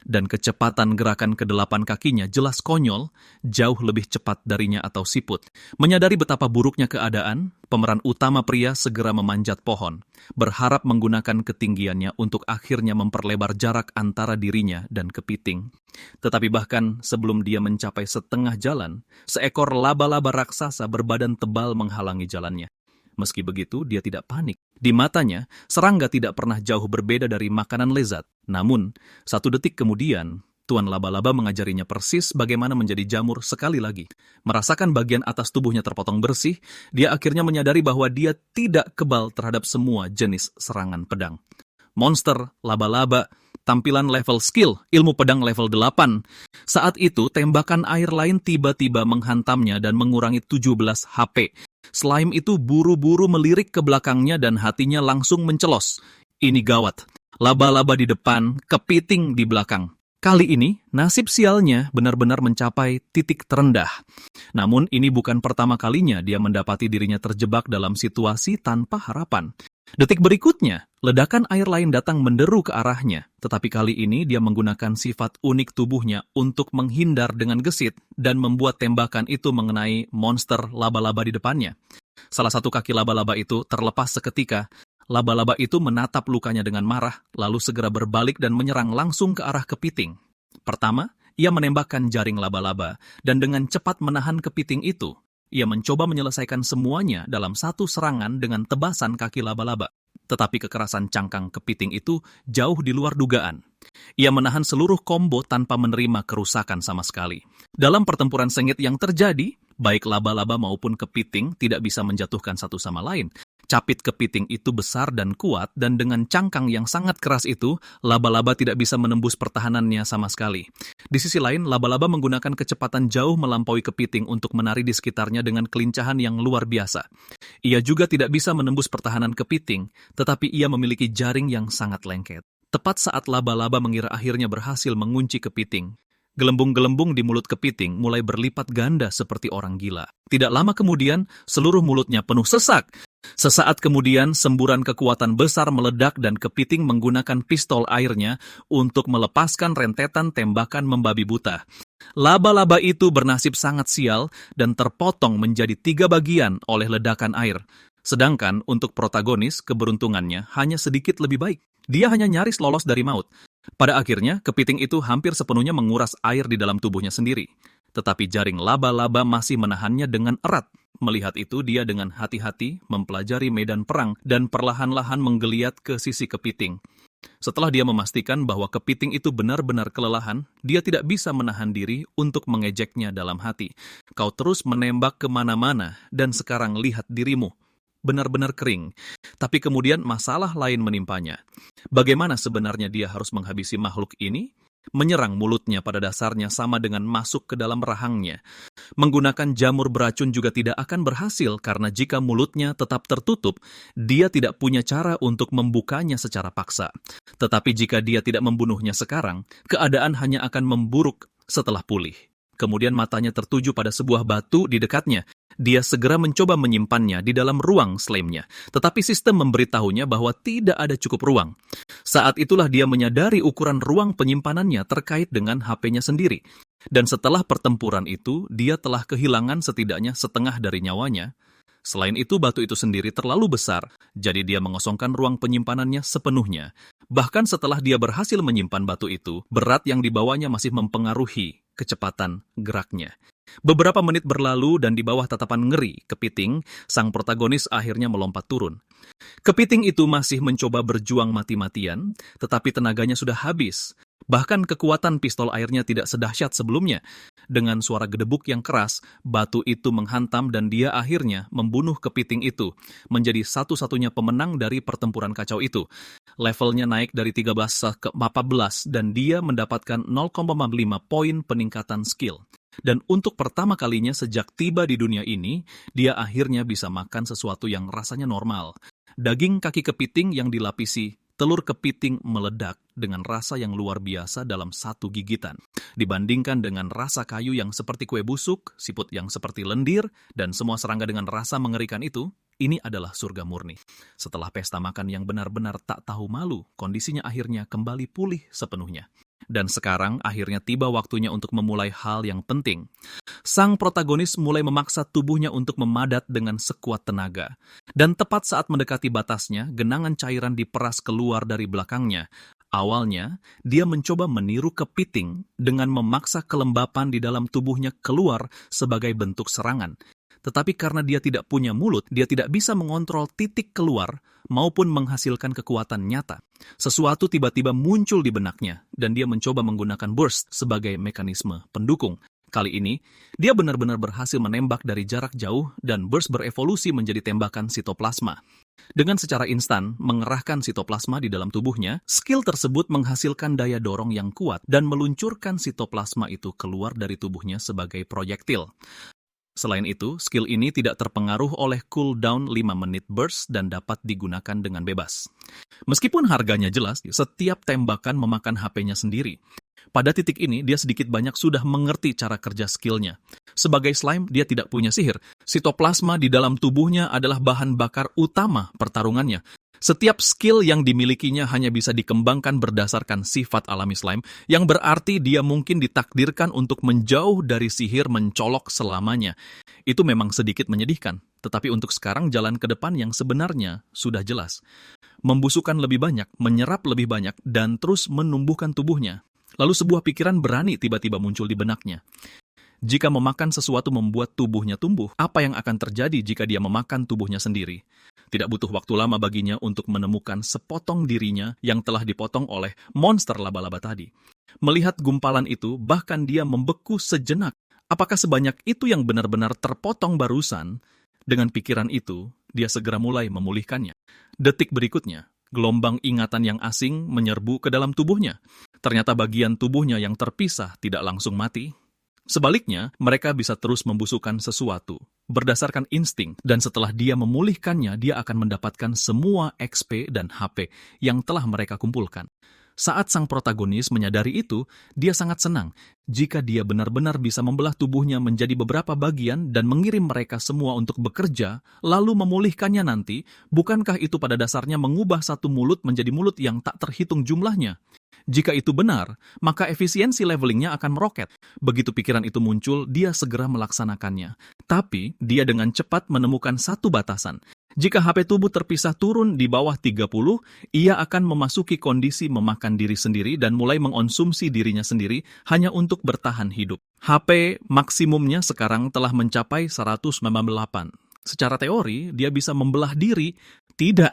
[SPEAKER 1] Dan kecepatan gerakan kedelapan kakinya jelas konyol, jauh lebih cepat darinya atau siput. Menyadari betapa buruknya keadaan, pemeran utama pria segera memanjat pohon, berharap menggunakan ketinggiannya untuk akhirnya memperlebar jarak antara dirinya dan kepiting. Tetapi bahkan sebelum dia mencapai setengah jalan, seekor laba-laba raksasa berbadan tebal menghalangi jalannya. Meski begitu, dia tidak panik. Di matanya, serangga tidak pernah jauh berbeda dari makanan lezat. Namun, 1 detik kemudian, Tuan Laba-Laba mengajarinya persis bagaimana menjadi jamur sekali lagi. Merasakan bagian atas tubuhnya terpotong bersih, dia akhirnya menyadari bahwa dia tidak kebal terhadap semua jenis serangan pedang. Monster, laba-laba, tampilan level skill, ilmu pedang level 8. Saat itu, tembakan air lain tiba-tiba menghantamnya dan mengurangi 17 HP. Slime itu buru-buru melirik ke belakangnya dan hatinya langsung mencelos. Ini gawat. Laba-laba di depan, kepiting di belakang. Kali ini, nasib sialnya benar-benar mencapai titik terendah. Namun, ini bukan pertama kalinya dia mendapati dirinya terjebak dalam situasi tanpa harapan. Detik berikutnya, ledakan air lain datang menderu ke arahnya, tetapi kali ini dia menggunakan sifat unik tubuhnya untuk menghindar dengan gesit dan membuat tembakan itu mengenai monster laba-laba di depannya. Salah satu kaki laba-laba itu terlepas seketika. Laba-laba itu menatap lukanya dengan marah, lalu segera berbalik dan menyerang langsung ke arah kepiting. Pertama, ia menembakkan jaring laba-laba, dan dengan cepat menahan kepiting itu. Ia mencoba menyelesaikan semuanya dalam satu serangan dengan tebasan kaki laba-laba. Tetapi kekerasan cangkang kepiting itu jauh di luar dugaan. Ia menahan seluruh combo tanpa menerima kerusakan sama sekali. Dalam pertempuran sengit yang terjadi, baik laba-laba maupun kepiting tidak bisa menjatuhkan satu sama lain. Capit kepiting itu besar dan kuat, dan dengan cangkang yang sangat keras itu, laba-laba tidak bisa menembus pertahanannya sama sekali. Di sisi lain, laba-laba menggunakan kecepatan jauh melampaui kepiting untuk menari di sekitarnya dengan kelincahan yang luar biasa. Ia juga tidak bisa menembus pertahanan kepiting, tetapi ia memiliki jaring yang sangat lengket. Tepat saat laba-laba mengira akhirnya berhasil mengunci kepiting, gelembung-gelembung di mulut kepiting mulai berlipat ganda seperti orang gila. Tidak lama kemudian, seluruh mulutnya penuh sesak. Sesaat kemudian, semburan kekuatan besar meledak dan kepiting menggunakan pistol airnya untuk melepaskan rentetan tembakan membabi buta. Laba-laba itu bernasib sangat sial dan terpotong menjadi 3 bagian oleh ledakan air. Sedangkan untuk protagonis, keberuntungannya hanya sedikit lebih baik. Dia hanya nyaris lolos dari maut. Pada akhirnya, kepiting itu hampir sepenuhnya menguras air di dalam tubuhnya sendiri. Tetapi jaring laba-laba masih menahannya dengan erat. Melihat itu, dia dengan hati-hati mempelajari medan perang dan perlahan-lahan menggeliat ke sisi kepiting. Setelah dia memastikan bahwa kepiting itu benar-benar kelelahan, dia tidak bisa menahan diri untuk mengejeknya dalam hati. Kau terus menembak kemana-mana, dan sekarang lihat dirimu. Benar-benar kering. Tapi kemudian masalah lain menimpanya. Bagaimana sebenarnya dia harus menghabisi makhluk ini? Menyerang mulutnya pada dasarnya sama dengan masuk ke dalam rahangnya. Menggunakan jamur beracun juga tidak akan berhasil karena jika mulutnya tetap tertutup, dia tidak punya cara untuk membukanya secara paksa. Tetapi jika dia tidak membunuhnya sekarang, keadaan hanya akan memburuk setelah pulih. Kemudian matanya tertuju pada sebuah batu di dekatnya. Dia segera mencoba menyimpannya di dalam ruang slime-nya, tetapi sistem memberitahunya bahwa tidak ada cukup ruang. Saat itulah dia menyadari ukuran ruang penyimpanannya terkait dengan HP-nya sendiri. Dan setelah pertempuran itu, dia telah kehilangan setidaknya setengah dari nyawanya. Selain itu, batu itu sendiri terlalu besar, jadi dia mengosongkan ruang penyimpanannya sepenuhnya. Bahkan setelah dia berhasil menyimpan batu itu, berat yang dibawanya masih mempengaruhi kecepatan geraknya. Beberapa menit berlalu dan di bawah tatapan ngeri kepiting, sang protagonis akhirnya melompat turun. Kepiting itu masih mencoba berjuang mati-matian, tetapi tenaganya sudah habis. Bahkan kekuatan pistol airnya tidak sedahsyat sebelumnya. Dengan suara gedebuk yang keras, batu itu menghantam dan dia akhirnya membunuh kepiting itu, menjadi satu-satunya pemenang dari pertempuran kacau itu. Levelnya naik dari 13 ke 14 dan dia mendapatkan 0,5 poin peningkatan skill. Dan untuk pertama kalinya sejak tiba di dunia ini, dia akhirnya bisa makan sesuatu yang rasanya normal. Daging kaki kepiting yang dilapisi telur kepiting meledak dengan rasa yang luar biasa dalam satu gigitan. Dibandingkan dengan rasa kayu yang seperti kue busuk, siput yang seperti lendir, dan semua serangga dengan rasa mengerikan itu, ini adalah surga murni. Setelah pesta makan yang benar-benar tak tahu malu, kondisinya akhirnya kembali pulih sepenuhnya. Dan sekarang akhirnya tiba waktunya untuk memulai hal yang penting. Sang protagonis mulai memaksa tubuhnya untuk memadat dengan sekuat tenaga. Dan tepat saat mendekati batasnya, genangan cairan diperas keluar dari belakangnya. Awalnya, dia mencoba meniru kepiting dengan memaksa kelembapan di dalam tubuhnya keluar sebagai bentuk serangan. Tetapi karena dia tidak punya mulut, dia tidak bisa mengontrol titik keluar maupun menghasilkan kekuatan nyata. Sesuatu tiba-tiba muncul di benaknya, dan dia mencoba menggunakan burst sebagai mekanisme pendukung. Kali ini, dia benar-benar berhasil menembak dari jarak jauh dan burst berevolusi menjadi tembakan sitoplasma. Dengan secara instan mengerahkan sitoplasma di dalam tubuhnya, skill tersebut menghasilkan daya dorong yang kuat dan meluncurkan sitoplasma itu keluar dari tubuhnya sebagai proyektil. Selain itu, skill ini tidak terpengaruh oleh cooldown 5 menit burst dan dapat digunakan dengan bebas. Meskipun harganya jelas, setiap tembakan memakan HP-nya sendiri. Pada titik ini, dia sedikit banyak sudah mengerti cara kerja skillnya. Sebagai slime, dia tidak punya sihir. Sitoplasma di dalam tubuhnya adalah bahan bakar utama pertarungannya. Setiap skill yang dimilikinya hanya bisa dikembangkan berdasarkan sifat alami slime, yang berarti dia mungkin ditakdirkan untuk menjauh dari sihir mencolok selamanya. Itu memang sedikit menyedihkan, tetapi untuk sekarang jalan ke depan yang sebenarnya sudah jelas. Membusukkan lebih banyak, menyerap lebih banyak, dan terus menumbuhkan tubuhnya. Lalu sebuah pikiran berani tiba-tiba muncul di benaknya. Jika memakan sesuatu membuat tubuhnya tumbuh, apa yang akan terjadi jika dia memakan tubuhnya sendiri? Tidak butuh waktu lama baginya untuk menemukan sepotong dirinya yang telah dipotong oleh monster laba-laba tadi. Melihat gumpalan itu, bahkan dia membeku sejenak. Apakah sebanyak itu yang benar-benar terpotong barusan? Dengan pikiran itu, dia segera mulai memulihkannya. Detik berikutnya, gelombang ingatan yang asing menyerbu ke dalam tubuhnya. Ternyata bagian tubuhnya yang terpisah tidak langsung mati. Sebaliknya, mereka bisa terus membusukkan sesuatu berdasarkan insting, dan setelah dia memulihkannya, dia akan mendapatkan semua XP dan HP yang telah mereka kumpulkan. Saat sang protagonis menyadari itu, dia sangat senang jika dia benar-benar bisa membelah tubuhnya menjadi beberapa bagian dan mengirim mereka semua untuk bekerja, lalu memulihkannya nanti. Bukankah itu pada dasarnya mengubah satu mulut menjadi mulut yang tak terhitung jumlahnya? Jika itu benar, maka efisiensi levelingnya akan meroket. Begitu pikiran itu muncul, dia segera melaksanakannya. Tapi, dia dengan cepat menemukan satu batasan. Jika HP tubuh terpisah turun di bawah 30, ia akan memasuki kondisi memakan diri sendiri dan mulai mengonsumsi dirinya sendiri hanya untuk bertahan hidup. HP maksimumnya sekarang telah mencapai 198. Secara teori, dia bisa membelah diri. Tidak,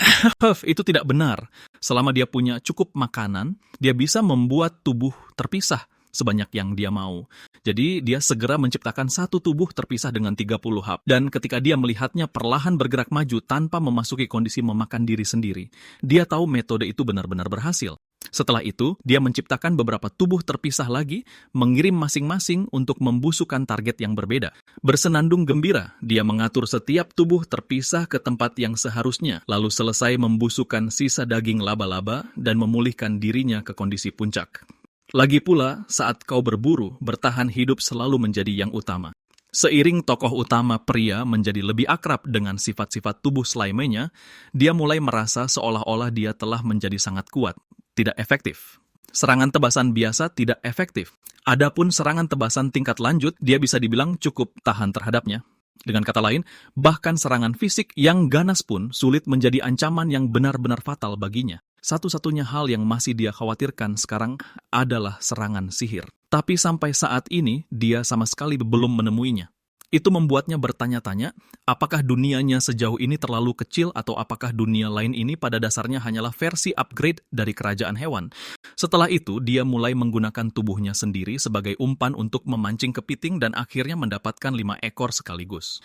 [SPEAKER 1] itu tidak benar. Selama dia punya cukup makanan, dia bisa membuat tubuh terpisah sebanyak yang dia mau. Jadi dia segera menciptakan satu tubuh terpisah dengan 30 hub. Dan ketika dia melihatnya perlahan bergerak maju tanpa memasuki kondisi memakan diri sendiri, dia tahu metode itu benar-benar berhasil. Setelah itu, dia menciptakan beberapa tubuh terpisah lagi, mengirim masing-masing untuk membusukkan target yang berbeda. Bersenandung gembira, dia mengatur setiap tubuh terpisah ke tempat yang seharusnya, lalu selesai membusukkan sisa daging laba-laba dan memulihkan dirinya ke kondisi puncak. Lagi pula, saat kau berburu, bertahan hidup selalu menjadi yang utama. Seiring tokoh utama pria menjadi lebih akrab dengan sifat-sifat tubuh slime-nya, dia mulai merasa seolah-olah dia telah menjadi sangat kuat. Tidak efektif. Serangan tebasan biasa tidak efektif. Adapun serangan tebasan tingkat lanjut, dia bisa dibilang cukup tahan terhadapnya. Dengan kata lain, bahkan serangan fisik yang ganas pun sulit menjadi ancaman yang benar-benar fatal baginya. Satu-satunya hal yang masih dia khawatirkan sekarang adalah serangan sihir. Tapi sampai saat ini, dia sama sekali belum menemuinya. Itu membuatnya bertanya-tanya, apakah dunianya sejauh ini terlalu kecil atau apakah dunia lain ini pada dasarnya hanyalah versi upgrade dari kerajaan hewan. Setelah itu, dia mulai menggunakan tubuhnya sendiri sebagai umpan untuk memancing kepiting dan akhirnya mendapatkan 5 ekor sekaligus.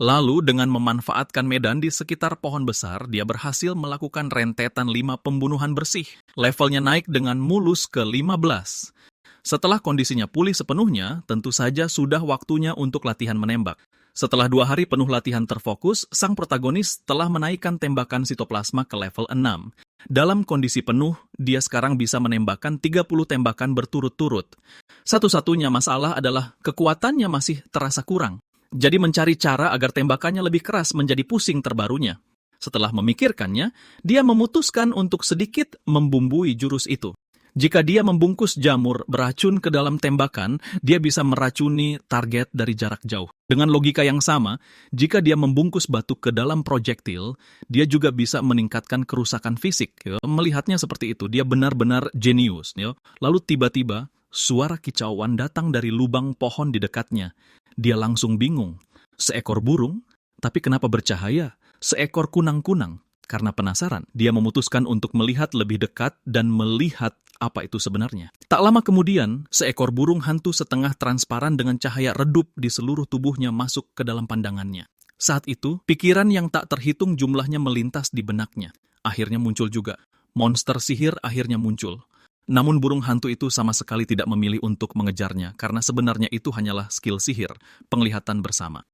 [SPEAKER 1] Lalu, dengan memanfaatkan medan di sekitar pohon besar, dia berhasil melakukan rentetan 5 pembunuhan bersih. Levelnya naik dengan mulus ke 15. Setelah kondisinya pulih sepenuhnya, tentu saja sudah waktunya untuk latihan menembak. Setelah 2 hari penuh latihan terfokus, sang protagonis telah menaikkan tembakan sitoplasma ke level 6. Dalam kondisi penuh, dia sekarang bisa menembakkan 30 tembakan berturut-turut. Satu-satunya masalah adalah kekuatannya masih terasa kurang. Jadi mencari cara agar tembakannya lebih keras menjadi pusing terbarunya. Setelah memikirkannya, dia memutuskan untuk sedikit membumbui jurus itu. Jika dia membungkus jamur beracun ke dalam tembakan, dia bisa meracuni target dari jarak jauh. Dengan logika yang sama, jika dia membungkus batu ke dalam projektil, dia juga bisa meningkatkan kerusakan fisik. Melihatnya seperti itu, dia benar-benar jenius. Lalu tiba-tiba, suara kicauan datang dari lubang pohon di dekatnya. Dia langsung bingung. Seekor burung, tapi kenapa bercahaya? Seekor kunang-kunang. Karena penasaran, dia memutuskan untuk melihat lebih dekat dan melihat apa itu sebenarnya. Tak lama kemudian, seekor burung hantu setengah transparan dengan cahaya redup di seluruh tubuhnya masuk ke dalam pandangannya. Saat itu, pikiran yang tak terhitung jumlahnya melintas di benaknya. Akhirnya muncul juga. Monster sihir akhirnya muncul. Namun burung hantu itu sama sekali tidak memilih untuk mengejarnya, karena sebenarnya itu hanyalah skill sihir, penglihatan bersama.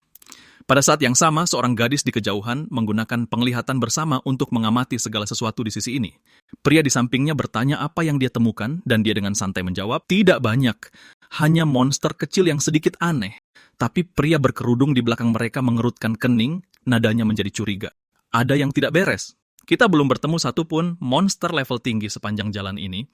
[SPEAKER 1] Pada saat yang sama, seorang gadis di kejauhan menggunakan penglihatan bersama untuk mengamati segala sesuatu di sisi ini. Pria di sampingnya bertanya apa yang dia temukan, dan dia dengan santai menjawab, "Tidak banyak, hanya monster kecil yang sedikit aneh." Tapi pria berkerudung di belakang mereka mengerutkan kening, nadanya menjadi curiga. Ada yang tidak beres. Kita belum bertemu satupun monster level tinggi sepanjang jalan ini.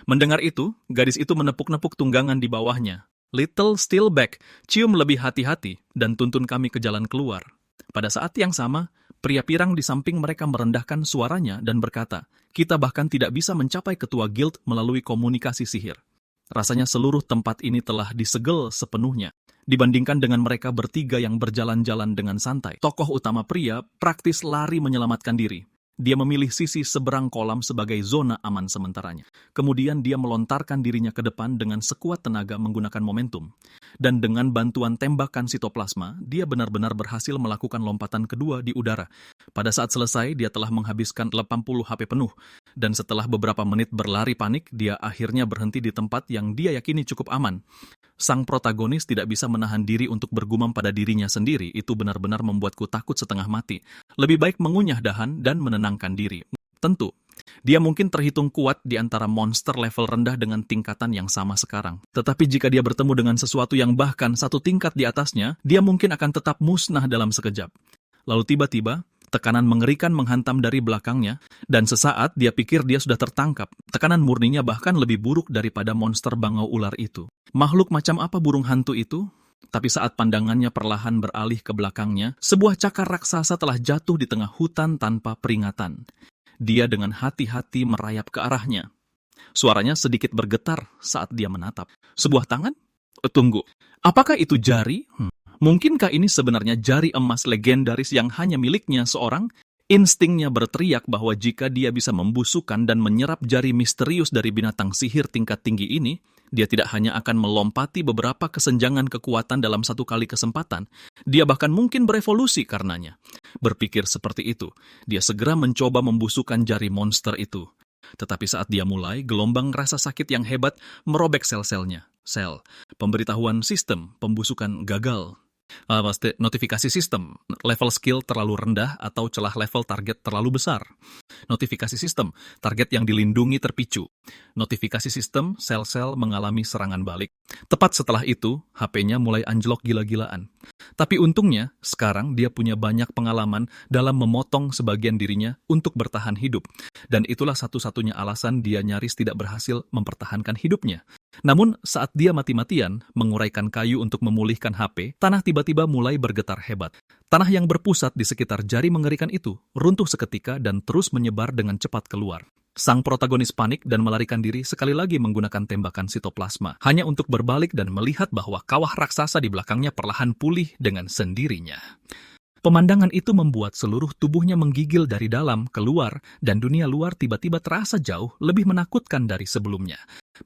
[SPEAKER 1] Mendengar itu, gadis itu menepuk-nepuk tunggangan di bawahnya. "Little Steelback, cium lebih hati-hati dan tuntun kami ke jalan keluar." Pada saat yang sama, pria pirang di samping mereka merendahkan suaranya dan berkata, "Kita bahkan tidak bisa mencapai ketua guild melalui komunikasi sihir." Rasanya seluruh tempat ini telah disegel sepenuhnya. Dibandingkan dengan mereka bertiga yang berjalan-jalan dengan santai, tokoh utama pria praktis lari menyelamatkan diri. Dia memilih sisi seberang kolam sebagai zona aman sementaranya. Kemudian dia melontarkan dirinya ke depan dengan sekuat tenaga menggunakan momentum. Dan dengan bantuan tembakan sitoplasma, dia benar-benar berhasil melakukan lompatan kedua di udara. Pada saat selesai, dia telah menghabiskan 80 HP penuh. Dan setelah beberapa menit berlari panik, dia akhirnya berhenti di tempat yang dia yakini cukup aman. Sang protagonis tidak bisa menahan diri untuk bergumam pada dirinya sendiri. Itu benar-benar membuatku takut setengah mati. Lebih baik mengunyah dahan dan menenangkan diri. Tentu, dia mungkin terhitung kuat di antara monster level rendah dengan tingkatan yang sama sekarang. Tetapi jika dia bertemu dengan sesuatu yang bahkan satu tingkat di atasnya, dia mungkin akan tetap musnah dalam sekejap. Lalu tiba-tiba, tekanan mengerikan menghantam dari belakangnya, dan sesaat dia pikir dia sudah tertangkap. Tekanan murninya bahkan lebih buruk daripada monster bangau ular itu. Makhluk macam apa burung hantu itu? Tapi saat pandangannya perlahan beralih ke belakangnya, sebuah cakar raksasa telah jatuh di tengah hutan tanpa peringatan. Dia dengan hati-hati merayap ke arahnya. Suaranya sedikit bergetar saat dia menatap. Sebuah tangan? Tunggu, apakah itu jari? Mungkinkah ini sebenarnya jari emas legendaris yang hanya miliknya seorang? Instingnya berteriak bahwa jika dia bisa membusukkan dan menyerap jari misterius dari binatang sihir tingkat tinggi ini, dia tidak hanya akan melompati beberapa kesenjangan kekuatan dalam satu kali kesempatan, dia bahkan mungkin berevolusi karenanya. Berpikir seperti itu, dia segera mencoba membusukkan jari monster itu. Tetapi saat dia mulai, gelombang rasa sakit yang hebat merobek sel-selnya. Sel, pemberitahuan sistem, pembusukan gagal. Notifikasi sistem, level skill terlalu rendah atau celah level target terlalu besar. Notifikasi sistem, target yang dilindungi terpicu. Notifikasi sistem, sel-sel mengalami serangan balik. Tepat setelah itu, HP-nya mulai anjlok gila-gilaan. Tapi untungnya, sekarang dia punya banyak pengalaman dalam memotong sebagian dirinya untuk bertahan hidup. Dan itulah satu-satunya alasan dia nyaris tidak berhasil mempertahankan hidupnya. Namun, saat dia mati-matian menguraikan kayu untuk memulihkan HP, tanah tiba-tiba mulai bergetar hebat. Tanah yang berpusat di sekitar jari mengerikan itu runtuh seketika dan terus menyebar dengan cepat keluar. Sang protagonis panik dan melarikan diri sekali lagi menggunakan tembakan sitoplasma, hanya untuk berbalik dan melihat bahwa kawah raksasa di belakangnya perlahan pulih dengan sendirinya. Pemandangan itu membuat seluruh tubuhnya menggigil dari dalam keluar, dan dunia luar tiba-tiba terasa jauh lebih menakutkan dari sebelumnya.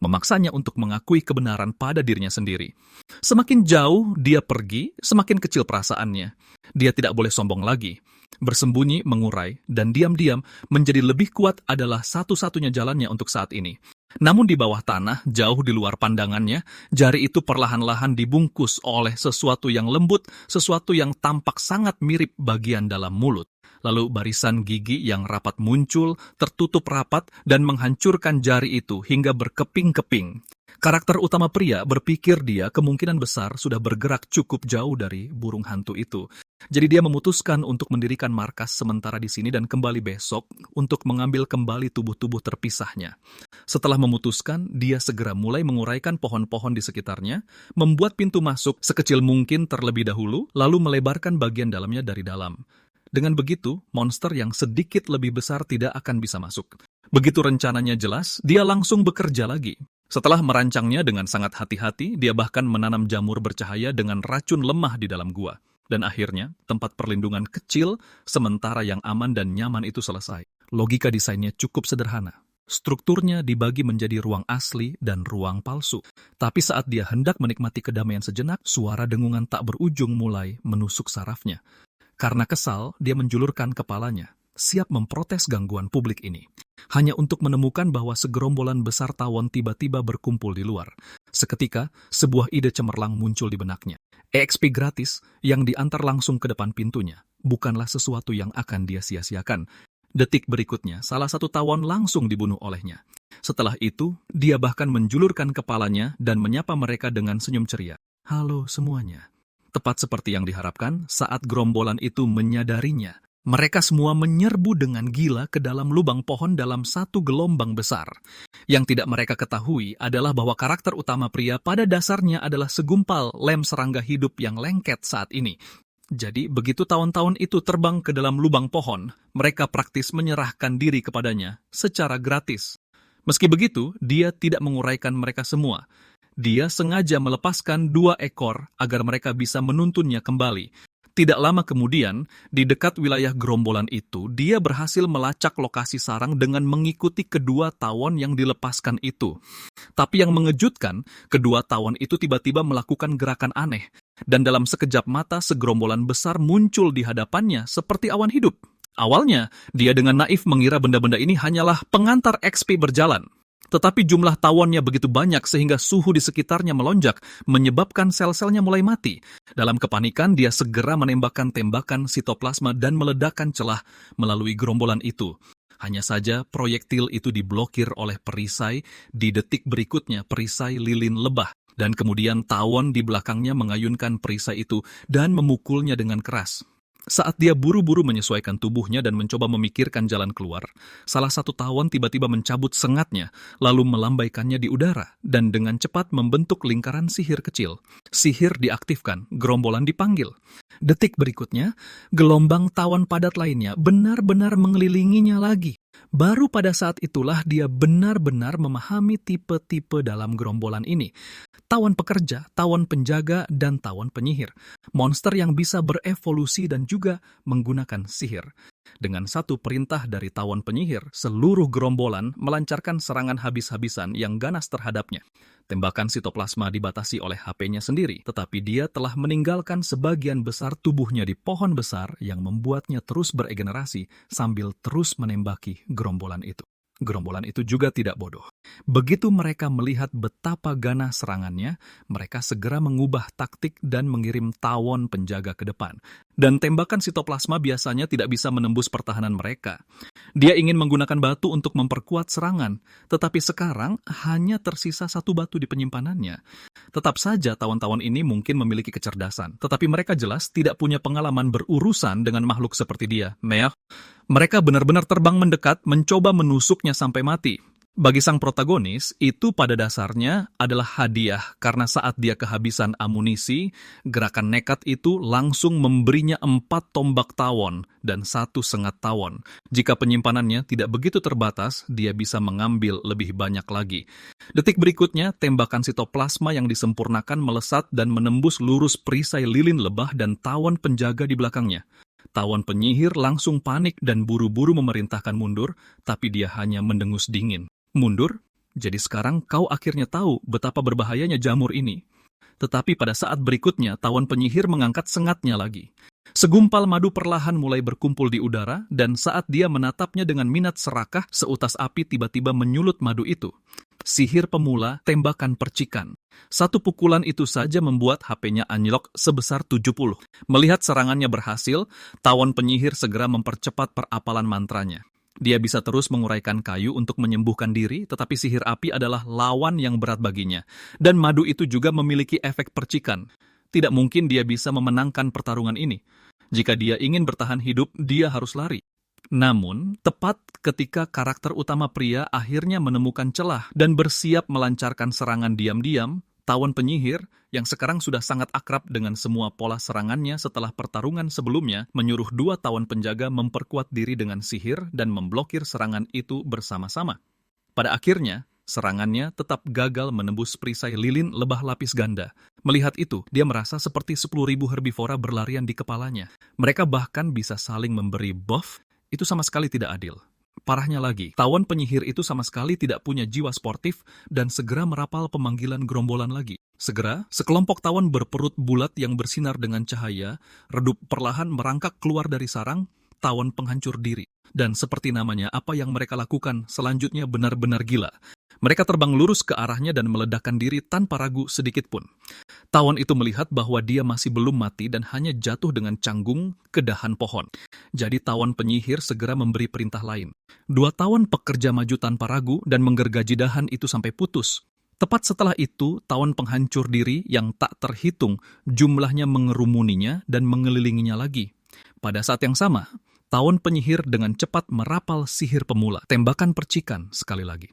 [SPEAKER 1] Memaksanya untuk mengakui kebenaran pada dirinya sendiri. Semakin jauh dia pergi, semakin kecil perasaannya. Dia tidak boleh sombong lagi. Bersembunyi, mengurai, dan diam-diam menjadi lebih kuat adalah satu-satunya jalannya untuk saat ini. Namun di bawah tanah, jauh di luar pandangannya, jari itu perlahan-lahan dibungkus oleh sesuatu yang lembut, sesuatu yang tampak sangat mirip bagian dalam mulut. Lalu barisan gigi yang rapat muncul, tertutup rapat, dan menghancurkan jari itu hingga berkeping-keping. Karakter utama pria berpikir dia kemungkinan besar sudah bergerak cukup jauh dari burung hantu itu. Jadi dia memutuskan untuk mendirikan markas sementara di sini dan kembali besok untuk mengambil kembali tubuh-tubuh terpisahnya. Setelah memutuskan, dia segera mulai menguraikan pohon-pohon di sekitarnya, membuat pintu masuk sekecil mungkin terlebih dahulu, lalu melebarkan bagian dalamnya dari dalam. Dengan begitu, monster yang sedikit lebih besar tidak akan bisa masuk. Begitu rencananya jelas, dia langsung bekerja lagi. Setelah merancangnya dengan sangat hati-hati, dia bahkan menanam jamur bercahaya dengan racun lemah di dalam gua. Dan akhirnya, tempat perlindungan kecil, sementara yang aman dan nyaman itu selesai. Logika desainnya cukup sederhana. Strukturnya dibagi menjadi ruang asli dan ruang palsu. Tapi saat dia hendak menikmati kedamaian sejenak, suara dengungan tak berujung mulai menusuk sarafnya. Karena kesal, dia menjulurkan kepalanya, siap memprotes gangguan publik ini. Hanya untuk menemukan bahwa segerombolan besar tawon tiba-tiba berkumpul di luar. Seketika, sebuah ide cemerlang muncul di benaknya. EXP gratis yang diantar langsung ke depan pintunya bukanlah sesuatu yang akan dia sia-siakan. Detik berikutnya, salah satu tawon langsung dibunuh olehnya. Setelah itu, dia bahkan menjulurkan kepalanya dan menyapa mereka dengan senyum ceria. Halo semuanya. Tepat seperti yang diharapkan, saat gerombolan itu menyadarinya, mereka semua menyerbu dengan gila ke dalam lubang pohon dalam satu gelombang besar. Yang tidak mereka ketahui adalah bahwa karakter utama pria pada dasarnya adalah segumpal lem serangga hidup yang lengket saat ini. Jadi, begitu tawon-tawon itu terbang ke dalam lubang pohon, mereka praktis menyerahkan diri kepadanya secara gratis. Meski begitu, dia tidak menguraikan mereka semua. Dia sengaja melepaskan 2 ekor agar mereka bisa menuntunnya kembali. Tidak lama kemudian, di dekat wilayah gerombolan itu, dia berhasil melacak lokasi sarang dengan mengikuti kedua tawon yang dilepaskan itu. Tapi yang mengejutkan, kedua tawon itu tiba-tiba melakukan gerakan aneh. Dan dalam sekejap mata, segerombolan besar muncul di hadapannya seperti awan hidup. Awalnya, dia dengan naif mengira benda-benda ini hanyalah pengantar XP berjalan. Tetapi jumlah tawonnya begitu banyak sehingga suhu di sekitarnya melonjak, menyebabkan sel-selnya mulai mati. Dalam kepanikan, dia segera menembakkan tembakan sitoplasma dan meledakkan celah melalui gerombolan itu. Hanya saja proyektil itu diblokir oleh perisai, di detik berikutnya perisai lilin lebah. Dan kemudian tawon di belakangnya mengayunkan perisai itu dan memukulnya dengan keras. Saat dia buru-buru menyesuaikan tubuhnya dan mencoba memikirkan jalan keluar, salah satu tawon tiba-tiba mencabut sengatnya, lalu melambaikannya di udara, dan dengan cepat membentuk lingkaran sihir kecil. Sihir diaktifkan, gerombolan dipanggil. Detik berikutnya, gelombang tawon padat lainnya benar-benar mengelilinginya lagi. Baru pada saat itulah dia benar-benar memahami tipe-tipe dalam gerombolan ini. Tawon pekerja, tawon penjaga, dan tawon penyihir. Monster yang bisa berevolusi dan juga menggunakan sihir. Dengan satu perintah dari tawon penyihir, seluruh gerombolan melancarkan serangan habis-habisan yang ganas terhadapnya. Tembakan sitoplasma dibatasi oleh HP-nya sendiri, tetapi dia telah meninggalkan sebagian besar tubuhnya di pohon besar yang membuatnya terus beregenerasi sambil terus menembaki gerombolan itu. Gerombolan itu juga tidak bodoh. Begitu mereka melihat betapa ganas serangannya, mereka segera mengubah taktik dan mengirim tawon penjaga ke depan. Dan tembakan sitoplasma biasanya tidak bisa menembus pertahanan mereka. Dia ingin menggunakan batu untuk memperkuat serangan, tetapi sekarang hanya tersisa 1 batu di penyimpanannya. Tetap saja tawon-tawon ini mungkin memiliki kecerdasan, tetapi mereka jelas tidak punya pengalaman berurusan dengan makhluk seperti dia. Mereka benar-benar terbang mendekat, mencoba menusuknya sampai mati. Bagi sang protagonis, itu pada dasarnya adalah hadiah karena saat dia kehabisan amunisi, gerakan nekat itu langsung memberinya 4 tombak tawon dan 1 sengat tawon. Jika penyimpanannya tidak begitu terbatas, dia bisa mengambil lebih banyak lagi. Detik berikutnya, tembakan sitoplasma yang disempurnakan melesat dan menembus lurus perisai lilin lebah dan tawon penjaga di belakangnya. Tawon penyihir langsung panik dan buru-buru memerintahkan mundur, tapi dia hanya mendengus dingin. Mundur? Jadi sekarang kau akhirnya tahu betapa berbahayanya jamur ini. Tetapi pada saat berikutnya, tawon penyihir mengangkat sengatnya lagi. Segumpal madu perlahan mulai berkumpul di udara, dan saat dia menatapnya dengan minat serakah, seutas api tiba-tiba menyulut madu itu. Sihir pemula, tembakan percikan. 1 pukulan itu saja membuat HP-nya anjlok sebesar 70. Melihat serangannya berhasil, tawon penyihir segera mempercepat perapalan mantranya. Dia bisa terus menguraikan kayu untuk menyembuhkan diri, tetapi sihir api adalah lawan yang berat baginya. Dan madu itu juga memiliki efek percikan. Tidak mungkin dia bisa memenangkan pertarungan ini. Jika dia ingin bertahan hidup, dia harus lari. Namun, tepat ketika karakter utama pria akhirnya menemukan celah dan bersiap melancarkan serangan diam-diam, tawon penyihir, yang sekarang sudah sangat akrab dengan semua pola serangannya setelah pertarungan sebelumnya, menyuruh 2 tawon penjaga memperkuat diri dengan sihir dan memblokir serangan itu bersama-sama. Pada akhirnya, Serangannya tetap gagal menembus perisai lilin lebah lapis ganda. Melihat itu, dia merasa seperti 10.000 herbivora berlarian di kepalanya. Mereka bahkan bisa saling memberi buff, itu sama sekali tidak adil. Parahnya lagi, tawon penyihir itu sama sekali tidak punya jiwa sportif dan segera merapal pemanggilan gerombolan lagi. Segera, sekelompok tawon berperut bulat yang bersinar dengan cahaya, redup perlahan merangkak keluar dari sarang tawon penghancur diri. Dan seperti namanya, apa yang mereka lakukan selanjutnya benar-benar gila. Mereka terbang lurus ke arahnya dan meledakkan diri tanpa ragu sedikit pun. Tawon itu melihat bahwa dia masih belum mati dan hanya jatuh dengan canggung ke dahan pohon. Jadi tawon penyihir segera memberi perintah lain. 2 tawon pekerja maju tanpa ragu dan menggergaji dahan itu sampai putus. Tepat setelah itu, tawon penghancur diri yang tak terhitung jumlahnya mengerumuninya dan mengelilinginya lagi. Pada saat yang sama, tawon penyihir dengan cepat merapal sihir pemula, tembakan percikan sekali lagi.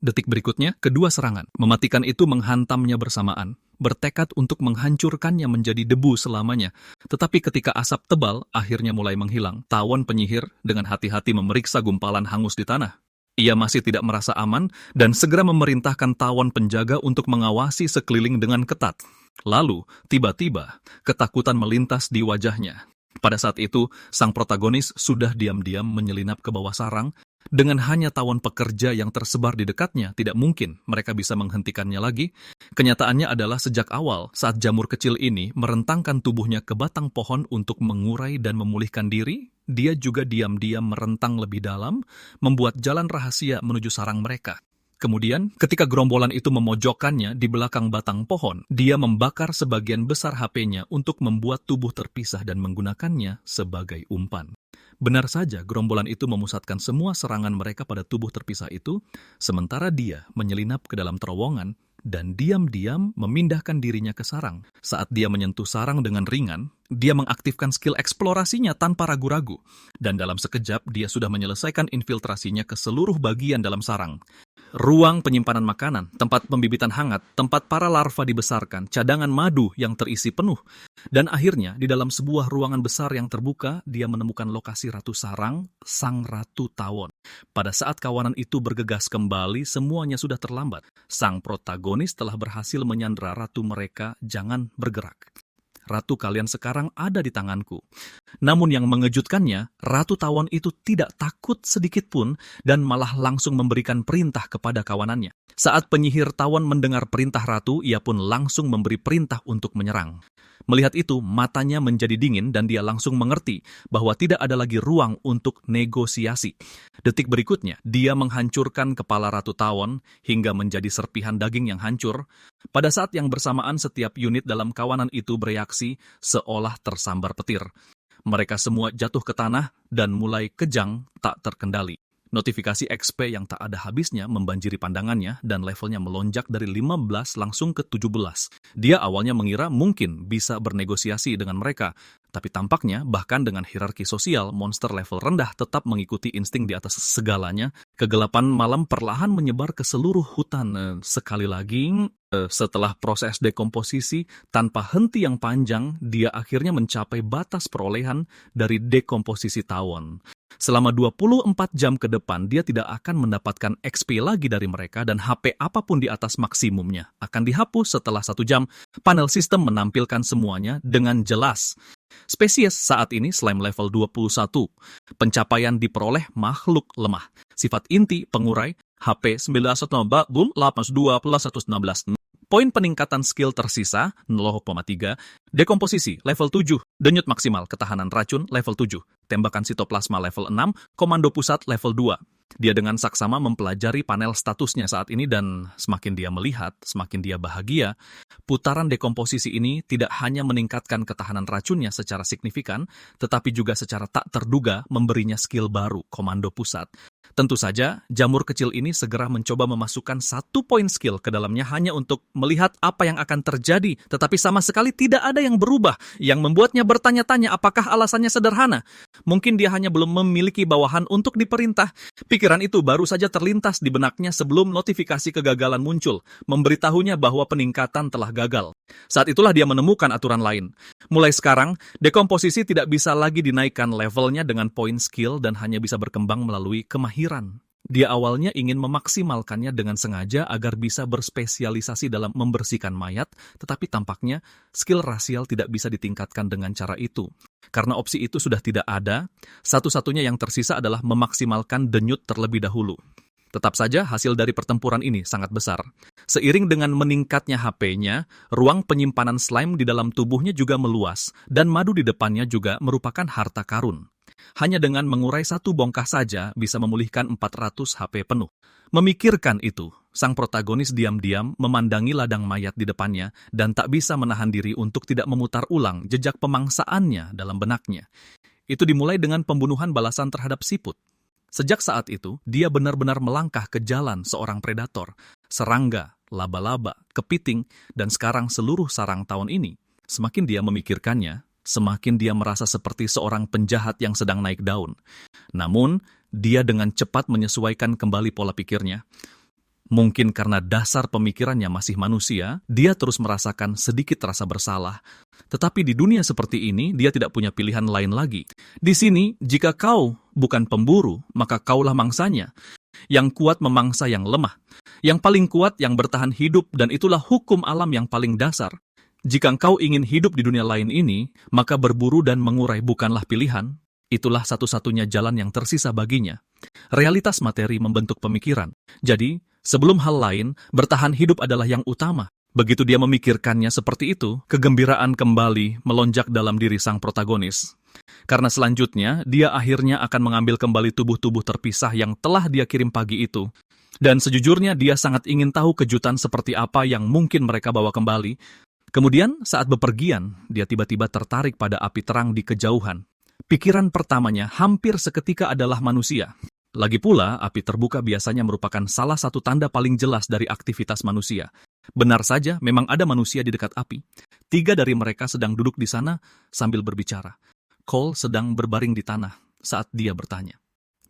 [SPEAKER 1] Detik berikutnya, kedua serangan. Mematikan itu menghantamnya bersamaan, bertekad untuk menghancurkannya menjadi debu selamanya. Tetapi ketika asap tebal akhirnya mulai menghilang, tawon penyihir dengan hati-hati memeriksa gumpalan hangus di tanah. Ia masih tidak merasa aman dan segera memerintahkan tawon penjaga untuk mengawasi sekeliling dengan ketat. Lalu, tiba-tiba, ketakutan melintas di wajahnya. Pada saat itu, sang protagonis sudah diam-diam menyelinap ke bawah sarang. Dengan hanya tawon pekerja yang tersebar di dekatnya, tidak mungkin mereka bisa menghentikannya lagi. Kenyataannya adalah sejak awal, saat jamur kecil ini merentangkan tubuhnya ke batang pohon untuk mengurai dan memulihkan diri, dia juga diam-diam merentang lebih dalam, membuat jalan rahasia menuju sarang mereka. Kemudian, ketika gerombolan itu memojokkannya di belakang batang pohon, dia membakar sebagian besar HP-nya untuk membuat tubuh terpisah dan menggunakannya sebagai umpan. Benar saja, gerombolan itu memusatkan semua serangan mereka pada tubuh terpisah itu, sementara dia menyelinap ke dalam terowongan dan diam-diam memindahkan dirinya ke sarang. Saat dia menyentuh sarang dengan ringan, dia mengaktifkan skill eksplorasinya tanpa ragu-ragu, dan dalam sekejap dia sudah menyelesaikan infiltrasinya ke seluruh bagian dalam sarang. Ruang penyimpanan makanan, tempat pembibitan hangat, tempat para larva dibesarkan, cadangan madu yang terisi penuh. Dan akhirnya, di dalam sebuah ruangan besar yang terbuka, dia menemukan lokasi Ratu Sarang, sang Ratu Tawon. Pada saat kawanan itu bergegas kembali, semuanya sudah terlambat. Sang protagonis telah berhasil menyandera ratu mereka, jangan bergerak. Ratu kalian sekarang ada di tanganku. Namun yang mengejutkannya, Ratu Tawon itu tidak takut sedikit pun dan malah langsung memberikan perintah kepada kawanannya. Saat penyihir tawon mendengar perintah ratu, ia pun langsung memberi perintah untuk menyerang. Melihat itu, matanya menjadi dingin dan dia langsung mengerti bahwa tidak ada lagi ruang untuk negosiasi. Detik berikutnya, dia menghancurkan kepala Ratu Tawon hingga menjadi serpihan daging yang hancur. Pada saat yang bersamaan, setiap unit dalam kawanan itu bereaksi seolah tersambar petir. Mereka semua jatuh ke tanah dan mulai kejang tak terkendali. Notifikasi XP yang tak ada habisnya membanjiri pandangannya dan levelnya melonjak dari 15 langsung ke 17. Dia awalnya mengira mungkin bisa bernegosiasi dengan mereka, tapi tampaknya bahkan dengan hierarki sosial, monster level rendah tetap mengikuti insting di atas segalanya. Kegelapan malam perlahan menyebar ke seluruh hutan. Sekali lagi, setelah proses dekomposisi tanpa henti yang panjang, dia akhirnya mencapai batas perolehan dari dekomposisi tawon. Selama 24 jam ke depan, dia tidak akan mendapatkan XP lagi dari mereka dan HP apapun di atas maksimumnya akan dihapus setelah 1 jam. Panel sistem menampilkan semuanya dengan jelas. Spesies saat ini slime level 21. Pencapaian diperoleh makhluk lemah. Sifat inti pengurai HP 19/82+116. Poin peningkatan skill tersisa 0,3. Dekomposisi level 7. Denyut maksimal ketahanan racun level 7. Tembakan sitoplasma level 6. Komando pusat level 2. Dia dengan saksama mempelajari panel statusnya saat ini dan semakin dia melihat, semakin dia bahagia. Putaran dekomposisi ini tidak hanya meningkatkan ketahanan racunnya secara signifikan, tetapi juga secara tak terduga memberinya skill baru, komando pusat. Tentu saja, jamur kecil ini segera mencoba memasukkan 1 poin skill ke dalamnya hanya untuk melihat apa yang akan terjadi, tetapi sama sekali tidak ada yang berubah, yang membuatnya bertanya-tanya apakah alasannya sederhana. Mungkin dia hanya belum memiliki bawahan untuk diperintah. Pikiran itu baru saja terlintas di benaknya sebelum notifikasi kegagalan muncul, memberitahunya bahwa peningkatan telah gagal. Saat itulah dia menemukan aturan lain. Mulai sekarang, dekomposisi tidak bisa lagi dinaikkan levelnya dengan poin skill dan hanya bisa berkembang melalui kemahiran. Dia awalnya ingin memaksimalkannya dengan sengaja agar bisa berspesialisasi dalam membersihkan mayat, tetapi tampaknya skill rasial tidak bisa ditingkatkan dengan cara itu. Karena opsi itu sudah tidak ada, satu-satunya yang tersisa adalah memaksimalkan denyut terlebih dahulu. Tetap saja hasil dari pertempuran ini sangat besar. Seiring dengan meningkatnya HP-nya, ruang penyimpanan slime di dalam tubuhnya juga meluas, dan madu di depannya juga merupakan harta karun. Hanya dengan mengurai satu bongkah saja bisa memulihkan 400 HP penuh. Memikirkan itu, sang protagonis diam-diam memandangi ladang mayat di depannya dan tak bisa menahan diri untuk tidak memutar ulang jejak pemangsaannya dalam benaknya. Itu dimulai dengan pembunuhan balasan terhadap siput. Sejak saat itu, dia benar-benar melangkah ke jalan seorang predator, serangga, laba-laba, kepiting, dan sekarang seluruh sarang tawon ini. Semakin dia memikirkannya, semakin dia merasa seperti seorang penjahat yang sedang naik daun. Namun, dia dengan cepat menyesuaikan kembali pola pikirnya. Mungkin karena dasar pemikirannya masih manusia, dia terus merasakan sedikit rasa bersalah. Tetapi di dunia seperti ini, dia tidak punya pilihan lain lagi. Di sini, jika kau bukan pemburu, maka kaulah mangsanya. Yang kuat memangsa yang lemah. Yang paling kuat yang bertahan hidup, dan itulah hukum alam yang paling dasar. Jika engkau ingin hidup di dunia lain ini, maka berburu dan mengurai bukanlah pilihan. Itulah satu-satunya jalan yang tersisa baginya. Realitas materi membentuk pemikiran. Jadi, sebelum hal lain, bertahan hidup adalah yang utama. Begitu dia memikirkannya seperti itu, kegembiraan kembali melonjak dalam diri sang protagonis. Karena selanjutnya, dia akhirnya akan mengambil kembali tubuh-tubuh terpisah yang telah dia kirim pagi itu. Dan sejujurnya dia sangat ingin tahu kejutan seperti apa yang mungkin mereka bawa kembali. Kemudian, saat bepergian, dia tiba-tiba tertarik pada api terang di kejauhan. Pikiran pertamanya hampir seketika adalah manusia. Lagi pula, api terbuka biasanya merupakan salah satu tanda paling jelas dari aktivitas manusia. Benar saja, memang ada manusia di dekat api. 3 dari mereka sedang duduk di sana sambil berbicara. Cole sedang berbaring di tanah saat dia bertanya,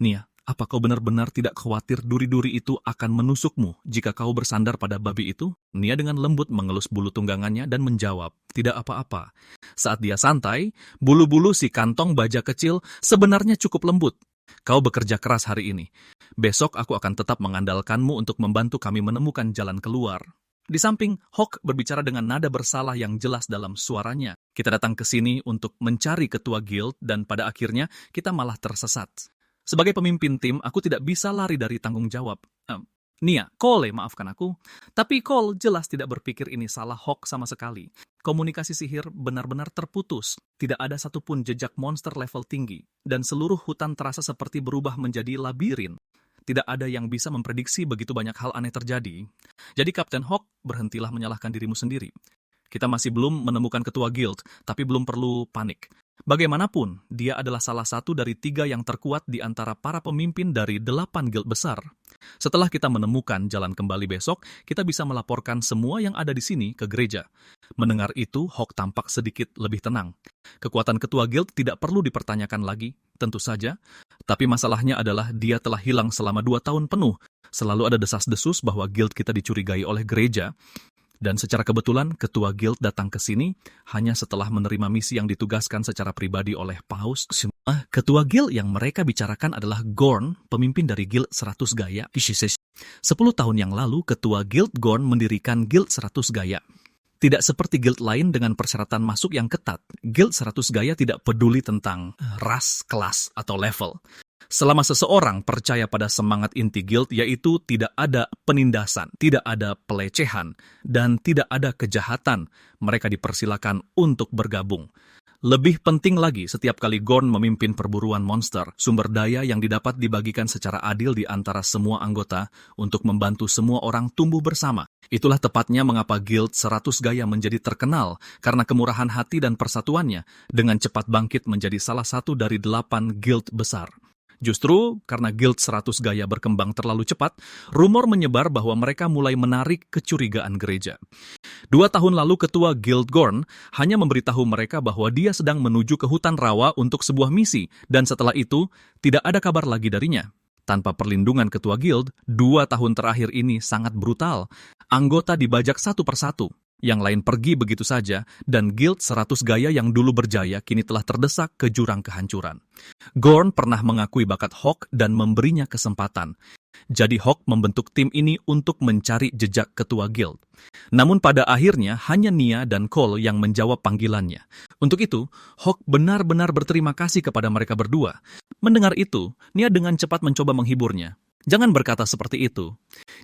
[SPEAKER 1] "Nia, apa kau benar-benar tidak khawatir duri-duri itu akan menusukmu jika kau bersandar pada babi itu?" Nia dengan lembut mengelus bulu tunggangannya dan menjawab, "Tidak apa-apa." Saat dia santai, bulu-bulu si kantong baja kecil sebenarnya cukup lembut. "Kau bekerja keras hari ini. Besok aku akan tetap mengandalkanmu untuk membantu kami menemukan jalan keluar." Di samping, Hawk berbicara dengan nada bersalah yang jelas dalam suaranya. "Kita datang ke sini untuk mencari ketua guild dan pada akhirnya kita malah tersesat. Sebagai pemimpin tim, aku tidak bisa lari dari tanggung jawab." Nia, Cole, maafkan aku. Tapi Cole jelas tidak berpikir ini salah Hawk sama sekali. Komunikasi sihir benar-benar terputus. Tidak ada satupun jejak monster level tinggi. Dan seluruh hutan terasa seperti berubah menjadi labirin. Tidak ada yang bisa memprediksi begitu banyak hal aneh terjadi. Jadi Kapten Hawk, berhentilah menyalahkan dirimu sendiri. Kita masih belum menemukan ketua guild, tapi belum perlu panik. Bagaimanapun, dia adalah salah satu dari 3 yang terkuat di antara para pemimpin dari 8 guild besar. Setelah kita menemukan jalan kembali besok, kita bisa melaporkan semua yang ada di sini ke gereja. Mendengar itu, Hawk tampak sedikit lebih tenang. Kekuatan ketua guild tidak perlu dipertanyakan lagi, tentu saja. Tapi masalahnya adalah dia telah hilang selama 2 tahun penuh. Selalu ada desas-desus bahwa guild kita dicurigai oleh gereja. Dan secara kebetulan, ketua guild datang ke sini hanya setelah menerima misi yang ditugaskan secara pribadi oleh Paus. Ketua guild yang mereka bicarakan adalah Gorn, pemimpin dari guild 100 Gaya. 10 tahun yang lalu, ketua guild Gorn mendirikan guild 100 Gaya. Tidak seperti guild lain dengan persyaratan masuk yang ketat, guild 100 Gaya tidak peduli tentang ras, kelas, atau level. Selama seseorang percaya pada semangat inti guild, yaitu tidak ada penindasan, tidak ada pelecehan, dan tidak ada kejahatan, mereka dipersilakan untuk bergabung. Lebih penting lagi, setiap kali Gorn memimpin perburuan monster, sumber daya yang didapat dibagikan secara adil di antara semua anggota untuk membantu semua orang tumbuh bersama. Itulah tepatnya mengapa Guild 100 Gaya menjadi terkenal, karena kemurahan hati dan persatuannya dengan cepat bangkit menjadi salah satu dari 8 guild besar. Justru karena Guild 100 Gaya berkembang terlalu cepat, rumor menyebar bahwa mereka mulai menarik kecurigaan gereja. 2 tahun lalu ketua Guild Gorn hanya memberitahu mereka bahwa dia sedang menuju ke hutan rawa untuk sebuah misi, dan setelah itu tidak ada kabar lagi darinya. Tanpa perlindungan ketua guild, 2 tahun terakhir ini sangat brutal. Anggota dibajak satu persatu. Yang lain pergi begitu saja, dan Guild 100 Gaya yang dulu berjaya kini telah terdesak ke jurang kehancuran. Gorn pernah mengakui bakat Hawk dan memberinya kesempatan. Jadi Hawk membentuk tim ini untuk mencari jejak ketua guild. Namun pada akhirnya hanya Nia dan Cole yang menjawab panggilannya. Untuk itu, Hawk benar-benar berterima kasih kepada mereka berdua. Mendengar itu, Nia dengan cepat mencoba menghiburnya. Jangan berkata seperti itu.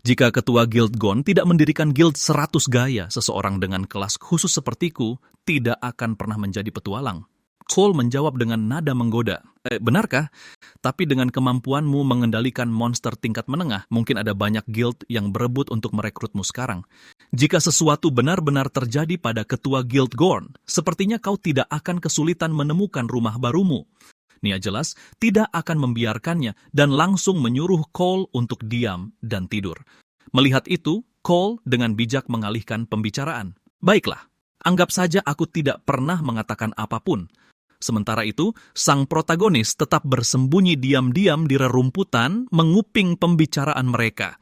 [SPEAKER 1] Jika ketua guild Gon tidak mendirikan guild 100 gaya, seseorang dengan kelas khusus sepertiku tidak akan pernah menjadi petualang. Cole menjawab dengan nada menggoda. Benarkah? Tapi dengan kemampuanmu mengendalikan monster tingkat menengah, mungkin ada banyak guild yang berebut untuk merekrutmu sekarang. Jika sesuatu benar-benar terjadi pada ketua guild Gorn, sepertinya kau tidak akan kesulitan menemukan rumah barumu. Nia jelas tidak akan membiarkannya dan langsung menyuruh Cole untuk diam dan tidur. Melihat itu, Cole dengan bijak mengalihkan pembicaraan. Baiklah, anggap saja aku tidak pernah mengatakan apapun. Sementara itu, sang protagonis tetap bersembunyi diam-diam di rerumputan menguping pembicaraan mereka.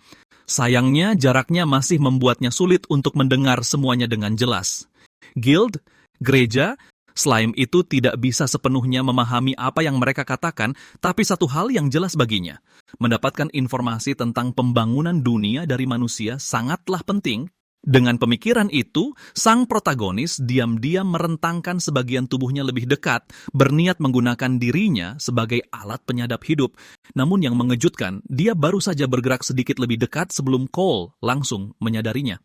[SPEAKER 1] Sayangnya, jaraknya masih membuatnya sulit untuk mendengar semuanya dengan jelas. Guild, gereja, slime itu tidak bisa sepenuhnya memahami apa yang mereka katakan, tapi satu hal yang jelas baginya. Mendapatkan informasi tentang pembangunan dunia dari manusia sangatlah penting. Dengan pemikiran itu, sang protagonis diam-diam merentangkan sebagian tubuhnya lebih dekat, berniat menggunakan dirinya sebagai alat penyadap hidup. Namun yang mengejutkan, dia baru saja bergerak sedikit lebih dekat sebelum Cole langsung menyadarinya.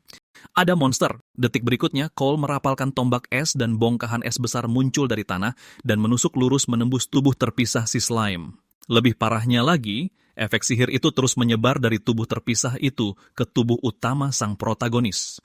[SPEAKER 1] Ada monster. Detik berikutnya, Cole merapalkan tombak es dan bongkahan es besar muncul dari tanah dan menusuk lurus menembus tubuh terpisah si slime. Lebih parahnya lagi, efek sihir itu terus menyebar dari tubuh terpisah itu ke tubuh utama sang protagonis.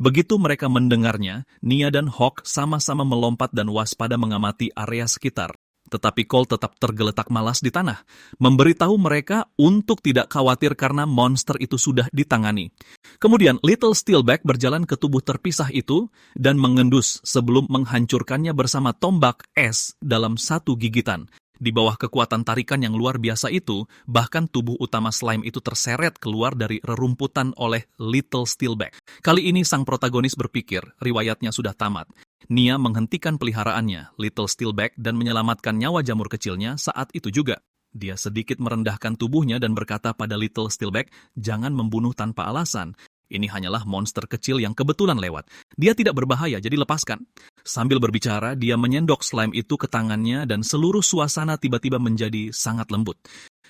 [SPEAKER 1] Begitu mereka mendengarnya, Nia dan Hawk sama-sama melompat dan waspada mengamati area sekitar. Tetapi Cole tetap tergeletak malas di tanah, memberitahu mereka untuk tidak khawatir karena monster itu sudah ditangani. Kemudian Little Steelback berjalan ke tubuh terpisah itu dan mengendus sebelum menghancurkannya bersama tombak es dalam satu gigitan. Di bawah kekuatan tarikan yang luar biasa itu, bahkan tubuh utama slime itu terseret keluar dari rerumputan oleh Little Steelback. Kali ini sang protagonis berpikir riwayatnya sudah tamat. Nia menghentikan peliharaannya, Little Steelback, dan menyelamatkan nyawa jamur kecilnya saat itu juga. Dia sedikit merendahkan tubuhnya dan berkata pada Little Steelback, jangan membunuh tanpa alasan. Ini hanyalah monster kecil yang kebetulan lewat. Dia tidak berbahaya, jadi lepaskan. Sambil berbicara, dia menyendok slime itu ke tangannya dan seluruh suasana tiba-tiba menjadi sangat lembut.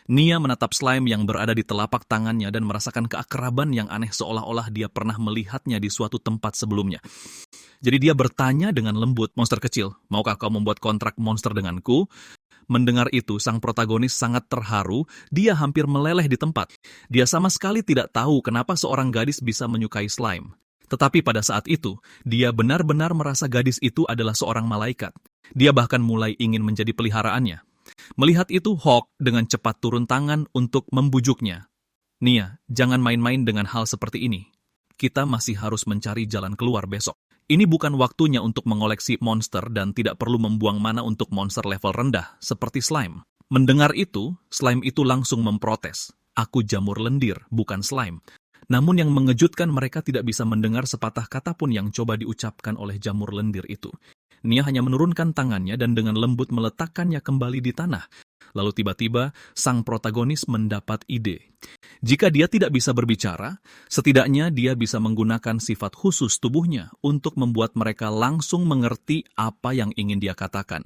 [SPEAKER 1] Nia menatap slime yang berada di telapak tangannya dan merasakan keakraban yang aneh seolah-olah dia pernah melihatnya di suatu tempat sebelumnya. Jadi dia bertanya dengan lembut, monster kecil, maukah kau membuat kontrak monster denganku? Mendengar itu, sang protagonis sangat terharu, dia hampir meleleh di tempat. Dia sama sekali tidak tahu kenapa seorang gadis bisa menyukai slime. Tetapi pada saat itu, dia benar-benar merasa gadis itu adalah seorang malaikat. Dia bahkan mulai ingin menjadi peliharaannya. Melihat itu, Hawk dengan cepat turun tangan untuk membujuknya. Nia, jangan main-main dengan hal seperti ini. Kita masih harus mencari jalan keluar besok. Ini bukan waktunya untuk mengoleksi monster dan tidak perlu membuang mana untuk monster level rendah, seperti slime. Mendengar itu, slime itu langsung memprotes. Aku jamur lendir, bukan slime. Namun yang mengejutkan mereka tidak bisa mendengar sepatah kata pun yang coba diucapkan oleh jamur lendir itu. Nia hanya menurunkan tangannya dan dengan lembut meletakkannya kembali di tanah. Lalu tiba-tiba, sang protagonis mendapat ide. Jika dia tidak bisa berbicara, setidaknya dia bisa menggunakan sifat khusus tubuhnya untuk membuat mereka langsung mengerti apa yang ingin dia katakan.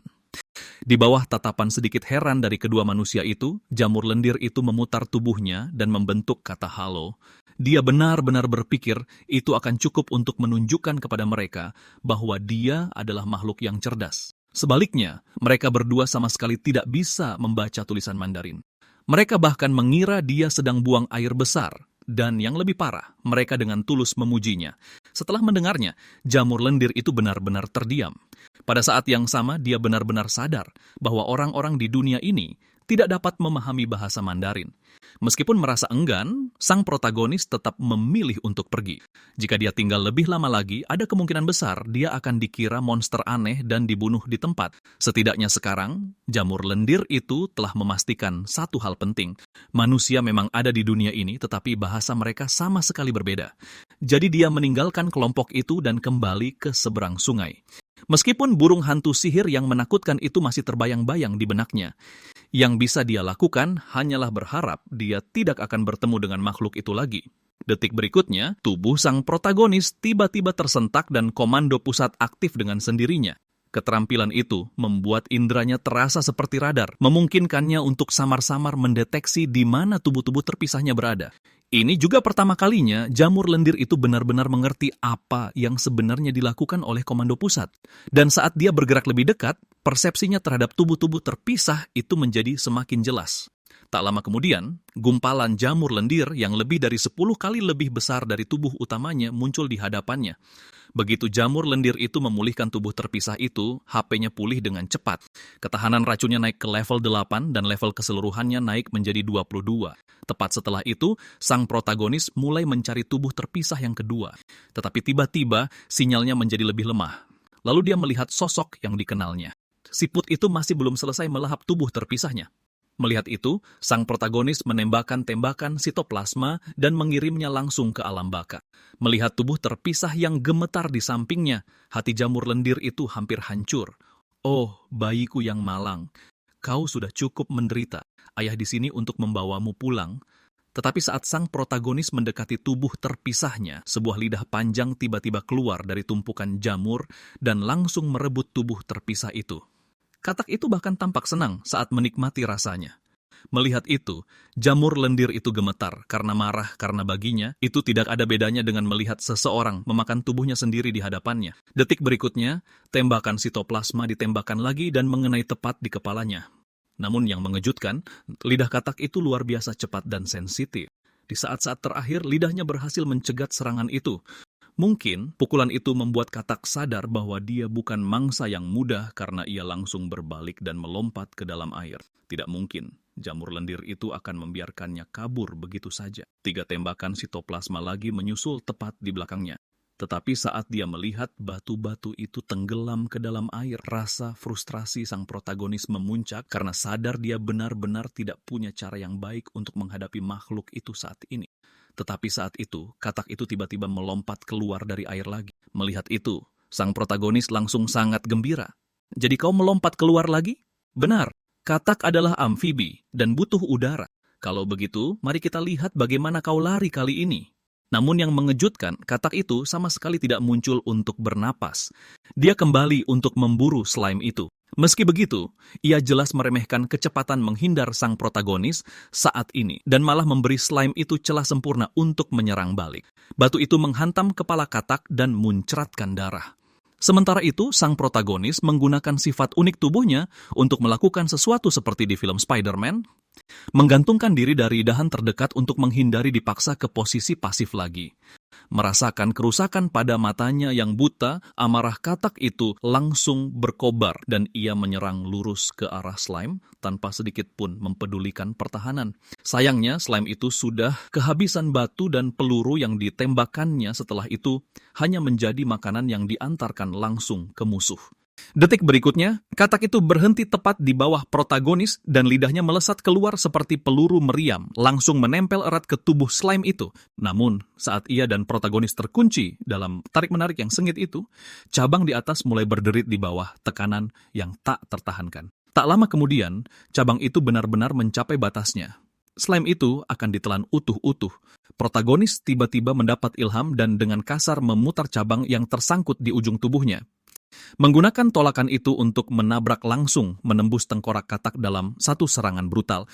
[SPEAKER 1] Di bawah tatapan sedikit heran dari kedua manusia itu, jamur lendir itu memutar tubuhnya dan membentuk kata halo. Dia benar-benar berpikir itu akan cukup untuk menunjukkan kepada mereka bahwa dia adalah makhluk yang cerdas. Sebaliknya, mereka berdua sama sekali tidak bisa membaca tulisan Mandarin. Mereka bahkan mengira dia sedang buang air besar, dan yang lebih parah, mereka dengan tulus memujinya. Setelah mendengarnya, jamur lendir itu benar-benar terdiam. Pada saat yang sama, dia benar-benar sadar bahwa orang-orang di dunia ini tidak dapat memahami bahasa Mandarin. Meskipun merasa enggan, sang protagonis tetap memilih untuk pergi. Jika dia tinggal lebih lama lagi, ada kemungkinan besar dia akan dikira monster aneh dan dibunuh di tempat. Setidaknya sekarang, jamur lendir itu telah memastikan satu hal penting. Manusia memang ada di dunia ini, tetapi bahasa mereka sama sekali berbeda. Jadi dia meninggalkan kelompok itu dan kembali ke seberang sungai. Meskipun burung hantu sihir yang menakutkan itu masih terbayang-bayang di benaknya, yang bisa dia lakukan hanyalah berharap dia tidak akan bertemu dengan makhluk itu lagi. Detik berikutnya, tubuh sang protagonis tiba-tiba tersentak dan komando pusat aktif dengan sendirinya. Keterampilan itu membuat indranya terasa seperti radar, memungkinkannya untuk samar-samar mendeteksi di mana tubuh-tubuh terpisahnya berada. Ini juga pertama kalinya jamur lendir itu benar-benar mengerti apa yang sebenarnya dilakukan oleh komando pusat. Dan saat dia bergerak lebih dekat, persepsinya terhadap tubuh-tubuh terpisah itu menjadi semakin jelas. Tak lama kemudian, gumpalan jamur lendir yang lebih dari 10 kali lebih besar dari tubuh utamanya muncul di hadapannya. Begitu jamur lendir itu memulihkan tubuh terpisah itu, HP-nya pulih dengan cepat. Ketahanan racunnya naik ke level 8 dan level keseluruhannya naik menjadi 22. Tepat setelah itu, sang protagonis mulai mencari tubuh terpisah yang kedua. Tetapi tiba-tiba, sinyalnya menjadi lebih lemah. Lalu dia melihat sosok yang dikenalnya. Siput itu masih belum selesai melahap tubuh terpisahnya. Melihat itu, sang protagonis menembakkan tembakan sitoplasma dan mengirimnya langsung ke alam baka. Melihat tubuh terpisah yang gemetar di sampingnya, hati jamur lendir itu hampir hancur. Oh, bayiku yang malang, kau sudah cukup menderita. Ayah di sini untuk membawamu pulang. Tetapi saat sang protagonis mendekati tubuh terpisahnya, sebuah lidah panjang tiba-tiba keluar dari tumpukan jamur dan langsung merebut tubuh terpisah itu. Katak itu bahkan tampak senang saat menikmati rasanya. Melihat itu, jamur lendir itu gemetar karena marah karena baginya itu tidak ada bedanya dengan melihat seseorang memakan tubuhnya sendiri di hadapannya. Detik berikutnya, tembakan sitoplasma ditembakkan lagi dan mengenai tepat di kepalanya. Namun yang mengejutkan, lidah katak itu luar biasa cepat dan sensitif. Di saat-saat terakhir, lidahnya berhasil mencegat serangan itu. Mungkin pukulan itu membuat katak sadar bahwa dia bukan mangsa yang mudah karena ia langsung berbalik dan melompat ke dalam air. Tidak mungkin, jamur lendir itu akan membiarkannya kabur begitu saja. 3 tembakan sitoplasma lagi menyusul tepat di belakangnya. Tetapi saat dia melihat batu-batu itu tenggelam ke dalam air, rasa frustrasi sang protagonis memuncak karena sadar dia benar-benar tidak punya cara yang baik untuk menghadapi makhluk itu saat ini. Tetapi saat itu, katak itu tiba-tiba melompat keluar dari air lagi. Melihat itu, sang protagonis langsung sangat gembira. Jadi kau melompat keluar lagi? Benar, katak adalah amfibi dan butuh udara. Kalau begitu, mari kita lihat bagaimana kau lari kali ini. Namun yang mengejutkan, katak itu sama sekali tidak muncul untuk bernapas. Dia kembali untuk memburu slime itu. Meski begitu, ia jelas meremehkan kecepatan menghindar sang protagonis saat ini dan malah memberi slime itu celah sempurna untuk menyerang balik. Batu itu menghantam kepala katak dan muncratkan darah. Sementara itu, sang protagonis menggunakan sifat unik tubuhnya untuk melakukan sesuatu seperti di film Spider-Man, menggantungkan diri dari dahan terdekat untuk menghindari dipaksa ke posisi pasif lagi. Merasakan kerusakan pada matanya yang buta, amarah katak itu langsung berkobar dan ia menyerang lurus ke arah slime tanpa sedikit pun mempedulikan pertahanan. Sayangnya, slime itu sudah kehabisan batu dan peluru yang ditembakkannya setelah itu hanya menjadi makanan yang diantarkan langsung ke musuh. Detik berikutnya, katak itu berhenti tepat di bawah protagonis dan lidahnya melesat keluar seperti peluru meriam, langsung menempel erat ke tubuh slime itu. Namun, saat ia dan protagonis terkunci dalam tarik-menarik yang sengit itu, cabang di atas mulai berderit di bawah tekanan yang tak tertahankan. Tak lama kemudian, cabang itu benar-benar mencapai batasnya. Slime itu akan ditelan utuh-utuh. Protagonis tiba-tiba mendapat ilham dan dengan kasar memutar cabang yang tersangkut di ujung tubuhnya. Menggunakan tolakan itu untuk menabrak langsung menembus tengkorak katak dalam satu serangan brutal.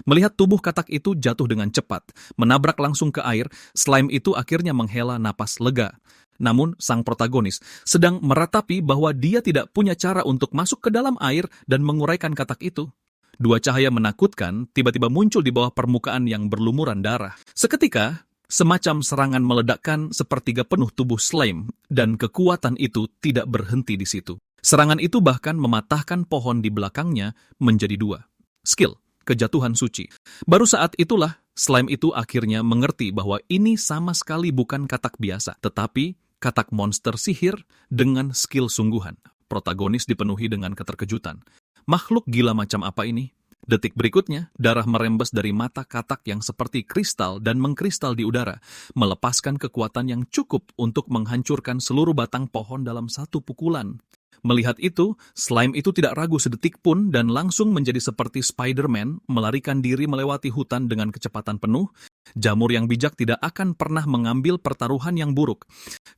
[SPEAKER 1] Melihat tubuh katak itu jatuh dengan cepat, menabrak langsung ke air, slime itu akhirnya menghela napas lega. Namun sang protagonis sedang meratapi bahwa dia tidak punya cara untuk masuk ke dalam air dan menguraikan katak itu. 2 cahaya menakutkan tiba-tiba muncul di bawah permukaan yang berlumuran darah. Seketika, semacam serangan meledakkan sepertiga penuh tubuh slime, dan kekuatan itu tidak berhenti di situ. Serangan itu bahkan mematahkan pohon di belakangnya menjadi 2. Skill, kejatuhan suci. Baru saat itulah, slime itu akhirnya mengerti bahwa ini sama sekali bukan katak biasa, tetapi katak monster sihir dengan skill sungguhan. Protagonis dipenuhi dengan keterkejutan. Makhluk gila macam apa ini? Detik berikutnya, darah merembes dari mata katak yang seperti kristal dan mengkristal di udara, melepaskan kekuatan yang cukup untuk menghancurkan seluruh batang pohon dalam satu pukulan. Melihat itu, slime itu tidak ragu sedetik pun dan langsung menjadi seperti Spider-Man melarikan diri melewati hutan dengan kecepatan penuh. Jamur yang bijak tidak akan pernah mengambil pertaruhan yang buruk.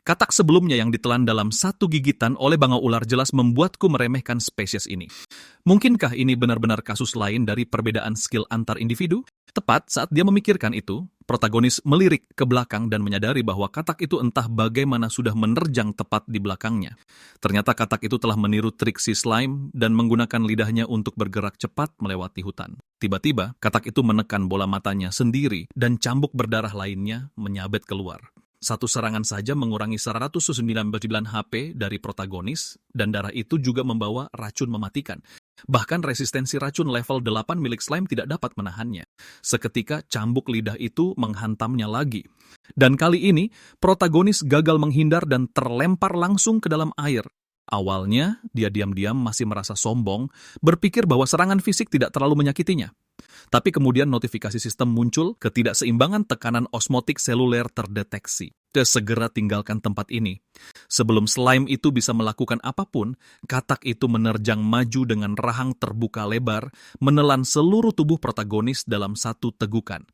[SPEAKER 1] Katak sebelumnya yang ditelan dalam satu gigitan oleh bangau ular jelas membuatku meremehkan spesies ini. Mungkinkah ini benar-benar kasus lain dari perbedaan skill antar individu? Tepat saat dia memikirkan itu, protagonis melirik ke belakang dan menyadari bahwa katak itu entah bagaimana sudah menerjang tepat di belakangnya. Ternyata katak itu telah meniru trik si slime dan menggunakan lidahnya untuk bergerak cepat melewati hutan. Tiba-tiba, katak itu menekan bola matanya sendiri dan cambuk berdarah lainnya menyabet keluar. Satu serangan saja mengurangi 199 HP dari protagonis, dan darah itu juga membawa racun mematikan. Bahkan resistensi racun level 8 milik slime tidak dapat menahannya. Seketika cambuk lidah itu menghantamnya lagi. Dan kali ini, protagonis gagal menghindar dan terlempar langsung ke dalam air. Awalnya, dia diam-diam masih merasa sombong, berpikir bahwa serangan fisik tidak terlalu menyakitinya. Tapi kemudian notifikasi sistem muncul, ketidakseimbangan tekanan osmotik seluler terdeteksi. Segera tinggalkan tempat ini. Sebelum slime itu bisa melakukan apapun, katak itu menerjang maju dengan rahang terbuka lebar, menelan seluruh tubuh protagonis dalam satu tegukan.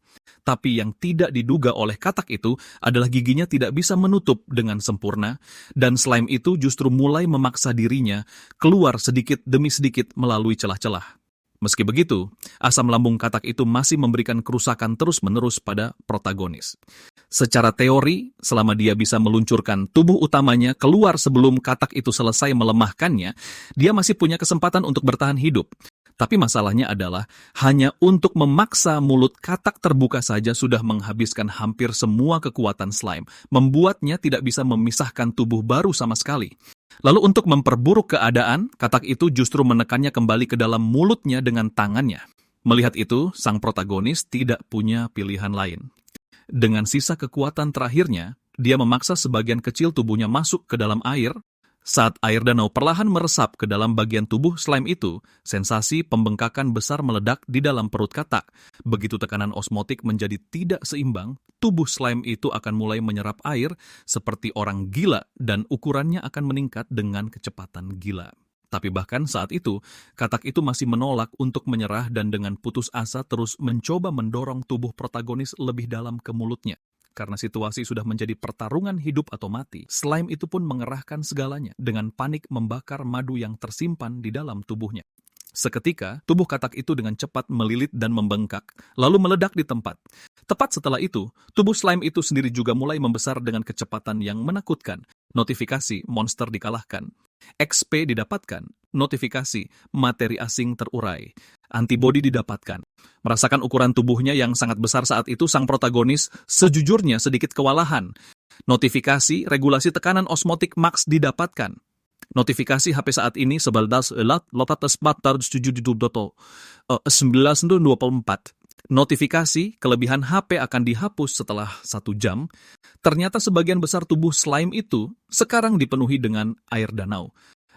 [SPEAKER 1] Tapi yang tidak diduga oleh katak itu adalah giginya tidak bisa menutup dengan sempurna, dan slime itu justru mulai memaksa dirinya keluar sedikit demi sedikit melalui celah-celah. Meski begitu, asam lambung katak itu masih memberikan kerusakan terus-menerus pada protagonis. Secara teori, selama dia bisa meluncurkan tubuh utamanya keluar sebelum katak itu selesai melemahkannya, dia masih punya kesempatan untuk bertahan hidup. Tapi masalahnya adalah, hanya untuk memaksa mulut katak terbuka saja sudah menghabiskan hampir semua kekuatan slime, membuatnya tidak bisa memisahkan tubuh baru sama sekali. Lalu untuk memperburuk keadaan, katak itu justru menekannya kembali ke dalam mulutnya dengan tangannya. Melihat itu, sang protagonis tidak punya pilihan lain. Dengan sisa kekuatan terakhirnya, dia memaksa sebagian kecil tubuhnya masuk ke dalam air. Saat air danau perlahan meresap ke dalam bagian tubuh slime itu, sensasi pembengkakan besar meledak di dalam perut katak. Begitu tekanan osmotik menjadi tidak seimbang, tubuh slime itu akan mulai menyerap air seperti orang gila dan ukurannya akan meningkat dengan kecepatan gila. Tapi bahkan saat itu, katak itu masih menolak untuk menyerah dan dengan putus asa terus mencoba mendorong tubuh protagonis lebih dalam ke mulutnya. Karena situasi sudah menjadi pertarungan hidup atau mati, slime itu pun mengerahkan segalanya dengan panik membakar madu yang tersimpan di dalam tubuhnya. Seketika, tubuh katak itu dengan cepat melilit dan membengkak, lalu meledak di tempat. Tepat setelah itu, tubuh slime itu sendiri juga mulai membesar dengan kecepatan yang menakutkan. Notifikasi monster dikalahkan. XP didapatkan. Notifikasi materi asing terurai. Antibodi didapatkan. Merasakan ukuran tubuhnya yang sangat besar saat itu, sang protagonis sejujurnya sedikit kewalahan. Notifikasi regulasi tekanan osmotik max didapatkan. Notifikasi HP saat ini sebatas lotates 1924. Notifikasi kelebihan HP akan dihapus setelah 1 jam. Ternyata sebagian besar tubuh slime itu sekarang dipenuhi dengan air danau.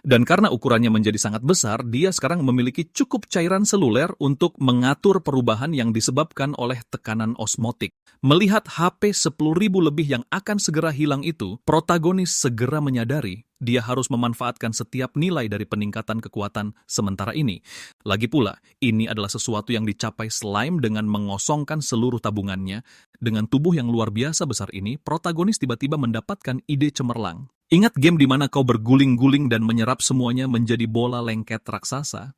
[SPEAKER 1] Dan karena ukurannya menjadi sangat besar, dia sekarang memiliki cukup cairan seluler untuk mengatur perubahan yang disebabkan oleh tekanan osmotik. Melihat HP 10.000 lebih yang akan segera hilang itu, protagonis segera menyadari dia harus memanfaatkan setiap nilai dari peningkatan kekuatan sementara ini. Lagi pula, ini adalah sesuatu yang dicapai slime dengan mengosongkan seluruh tabungannya. Dengan tubuh yang luar biasa besar ini, protagonis tiba-tiba mendapatkan ide cemerlang. Ingat game di mana kau berguling-guling dan menyerap semuanya menjadi bola lengket raksasa?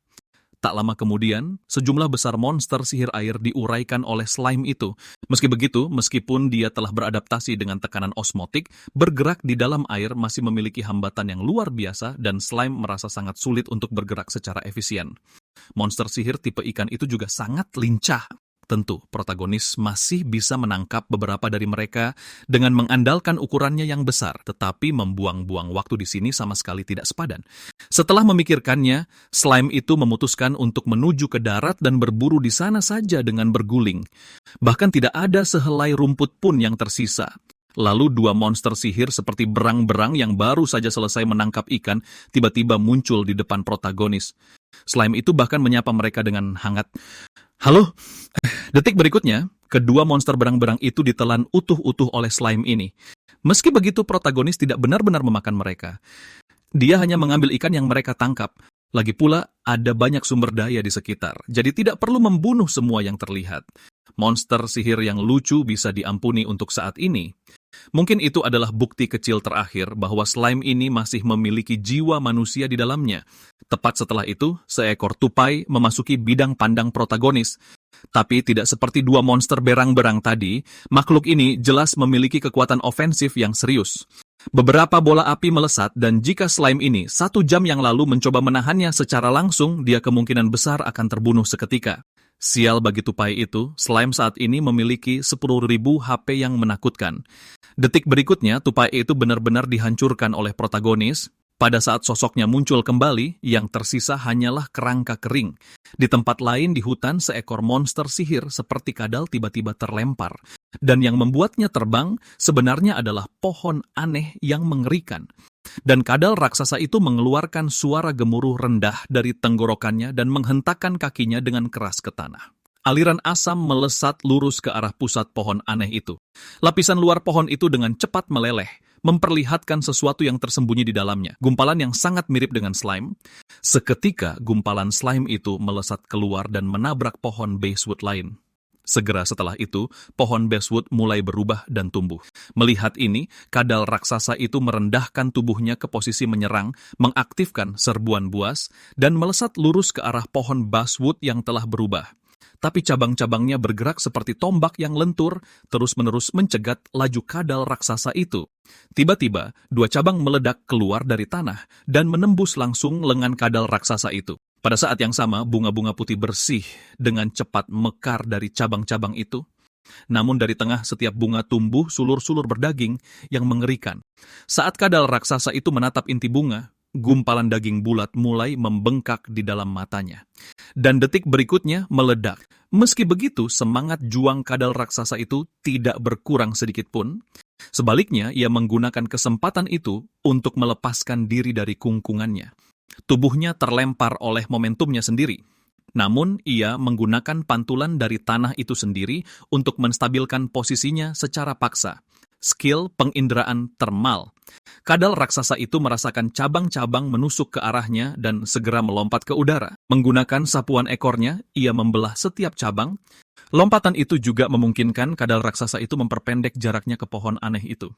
[SPEAKER 1] Tak lama kemudian, sejumlah besar monster sihir air diuraikan oleh slime itu. Meski begitu, meskipun dia telah beradaptasi dengan tekanan osmotik, bergerak di dalam air masih memiliki hambatan yang luar biasa dan slime merasa sangat sulit untuk bergerak secara efisien. Monster sihir tipe ikan itu juga sangat lincah. Tentu, protagonis masih bisa menangkap beberapa dari mereka dengan mengandalkan ukurannya yang besar, tetapi membuang-buang waktu di sini sama sekali tidak sepadan. Setelah memikirkannya, slime itu memutuskan untuk menuju ke darat dan berburu di sana saja dengan berguling. Bahkan tidak ada sehelai rumput pun yang tersisa. Lalu 2 monster sihir seperti berang-berang yang baru saja selesai menangkap ikan, tiba-tiba muncul di depan protagonis. Slime itu bahkan menyapa mereka dengan hangat. Halo? Detik berikutnya, kedua monster berang-berang itu ditelan utuh-utuh oleh slime ini. Meski begitu, protagonis tidak benar-benar memakan mereka. Dia hanya mengambil ikan yang mereka tangkap. Lagi pula, ada banyak sumber daya di sekitar, jadi tidak perlu membunuh semua yang terlihat. Monster sihir yang lucu bisa diampuni untuk saat ini. Mungkin itu adalah bukti kecil terakhir bahwa slime ini masih memiliki jiwa manusia di dalamnya. Tepat setelah itu, seekor tupai memasuki bidang pandang protagonis. Tapi tidak seperti dua monster berang-berang tadi, makhluk ini jelas memiliki kekuatan ofensif yang serius. Beberapa bola api melesat dan jika slime ini 1 jam yang lalu mencoba menahannya secara langsung, dia kemungkinan besar akan terbunuh seketika. Sial bagi tupai itu, slime saat ini memiliki 10.000 HP yang menakutkan. Detik berikutnya, tupai itu benar-benar dihancurkan oleh protagonis. Pada saat sosoknya muncul kembali, yang tersisa hanyalah kerangka kering. Di tempat lain di hutan, seekor monster sihir seperti kadal tiba-tiba terlempar. Dan yang membuatnya terbang sebenarnya adalah pohon aneh yang mengerikan. Dan kadal raksasa itu mengeluarkan suara gemuruh rendah dari tenggorokannya dan menghentakkan kakinya dengan keras ke tanah. Aliran asam melesat lurus ke arah pusat pohon aneh itu. Lapisan luar pohon itu dengan cepat meleleh, memperlihatkan sesuatu yang tersembunyi di dalamnya. Gumpalan yang sangat mirip dengan slime. Seketika, gumpalan slime itu melesat keluar dan menabrak pohon basswood lain. Segera setelah itu, pohon basswood mulai berubah dan tumbuh. Melihat ini, kadal raksasa itu merendahkan tubuhnya ke posisi menyerang, mengaktifkan serbuan buas, dan melesat lurus ke arah pohon basswood yang telah berubah. Tapi cabang-cabangnya bergerak seperti tombak yang lentur, terus-menerus mencegat laju kadal raksasa itu. Tiba-tiba, 2 cabang meledak keluar dari tanah dan menembus langsung lengan kadal raksasa itu. Pada saat yang sama, bunga-bunga putih bersih dengan cepat mekar dari cabang-cabang itu. Namun dari tengah setiap bunga tumbuh sulur-sulur berdaging yang mengerikan. Saat kadal raksasa itu menatap inti bunga, gumpalan daging bulat mulai membengkak di dalam matanya. Dan detik berikutnya meledak. Meski begitu, semangat juang kadal raksasa itu tidak berkurang sedikit pun. Sebaliknya, ia menggunakan kesempatan itu untuk melepaskan diri dari kungkungannya. Tubuhnya terlempar oleh momentumnya sendiri. Namun, ia menggunakan pantulan dari tanah itu sendiri untuk menstabilkan posisinya secara paksa. Skill penginderaan termal. Kadal raksasa itu merasakan cabang-cabang menusuk ke arahnya dan segera melompat ke udara. Menggunakan sapuan ekornya, ia membelah setiap cabang. Lompatan itu juga memungkinkan kadal raksasa itu memperpendek jaraknya ke pohon aneh itu.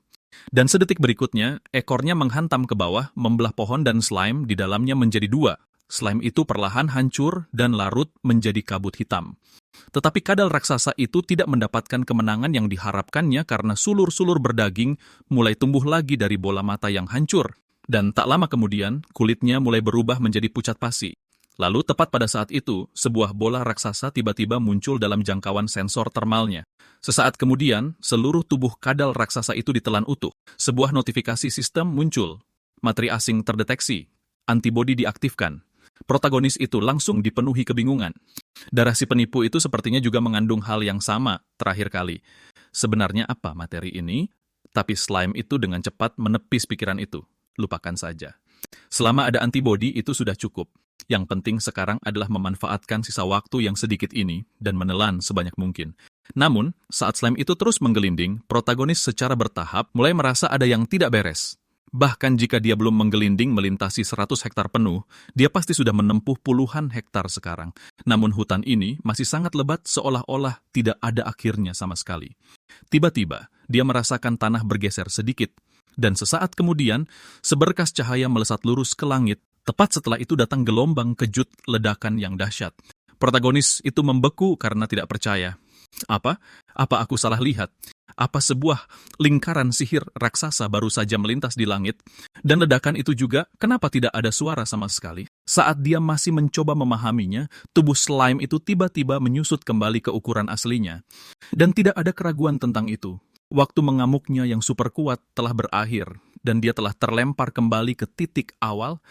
[SPEAKER 1] Dan sedetik berikutnya, ekornya menghantam ke bawah, membelah pohon dan slime di dalamnya menjadi 2. Slime itu perlahan hancur dan larut menjadi kabut hitam. Tetapi kadal raksasa itu tidak mendapatkan kemenangan yang diharapkannya karena sulur-sulur berdaging mulai tumbuh lagi dari bola mata yang hancur. Dan tak lama kemudian, kulitnya mulai berubah menjadi pucat pasi. Lalu tepat pada saat itu, sebuah bola raksasa tiba-tiba muncul dalam jangkauan sensor termalnya. Sesaat kemudian, seluruh tubuh kadal raksasa itu ditelan utuh. Sebuah notifikasi sistem muncul. Materi asing terdeteksi. Antibodi diaktifkan. Protagonis itu langsung dipenuhi kebingungan. Darah si penipu itu sepertinya juga mengandung hal yang sama terakhir kali. Sebenarnya apa materi ini? Tapi slime itu dengan cepat menepis pikiran itu. Lupakan saja. Selama ada antibodi itu sudah cukup. Yang penting sekarang adalah memanfaatkan sisa waktu yang sedikit ini dan menelan sebanyak mungkin. Namun, saat slime itu terus menggelinding, protagonis secara bertahap mulai merasa ada yang tidak beres. Bahkan jika dia belum menggelinding melintasi 100 hektar penuh, dia pasti sudah menempuh puluhan hektar sekarang. Namun hutan ini masih sangat lebat seolah-olah tidak ada akhirnya sama sekali. Tiba-tiba, dia merasakan tanah bergeser sedikit. Dan sesaat kemudian, seberkas cahaya melesat lurus ke langit. Tepat setelah itu datang gelombang kejut ledakan yang dahsyat. Protagonis itu membeku karena tidak percaya. Apa? Apa aku salah lihat? Apa sebuah lingkaran sihir raksasa baru saja melintas di langit? Dan ledakan itu juga, kenapa tidak ada suara sama sekali? Saat dia masih mencoba memahaminya, tubuh slime itu tiba-tiba menyusut kembali ke ukuran aslinya. Dan tidak ada keraguan tentang itu. Waktu mengamuknya yang super kuat telah berakhir, dan dia telah terlempar kembali ke titik awal.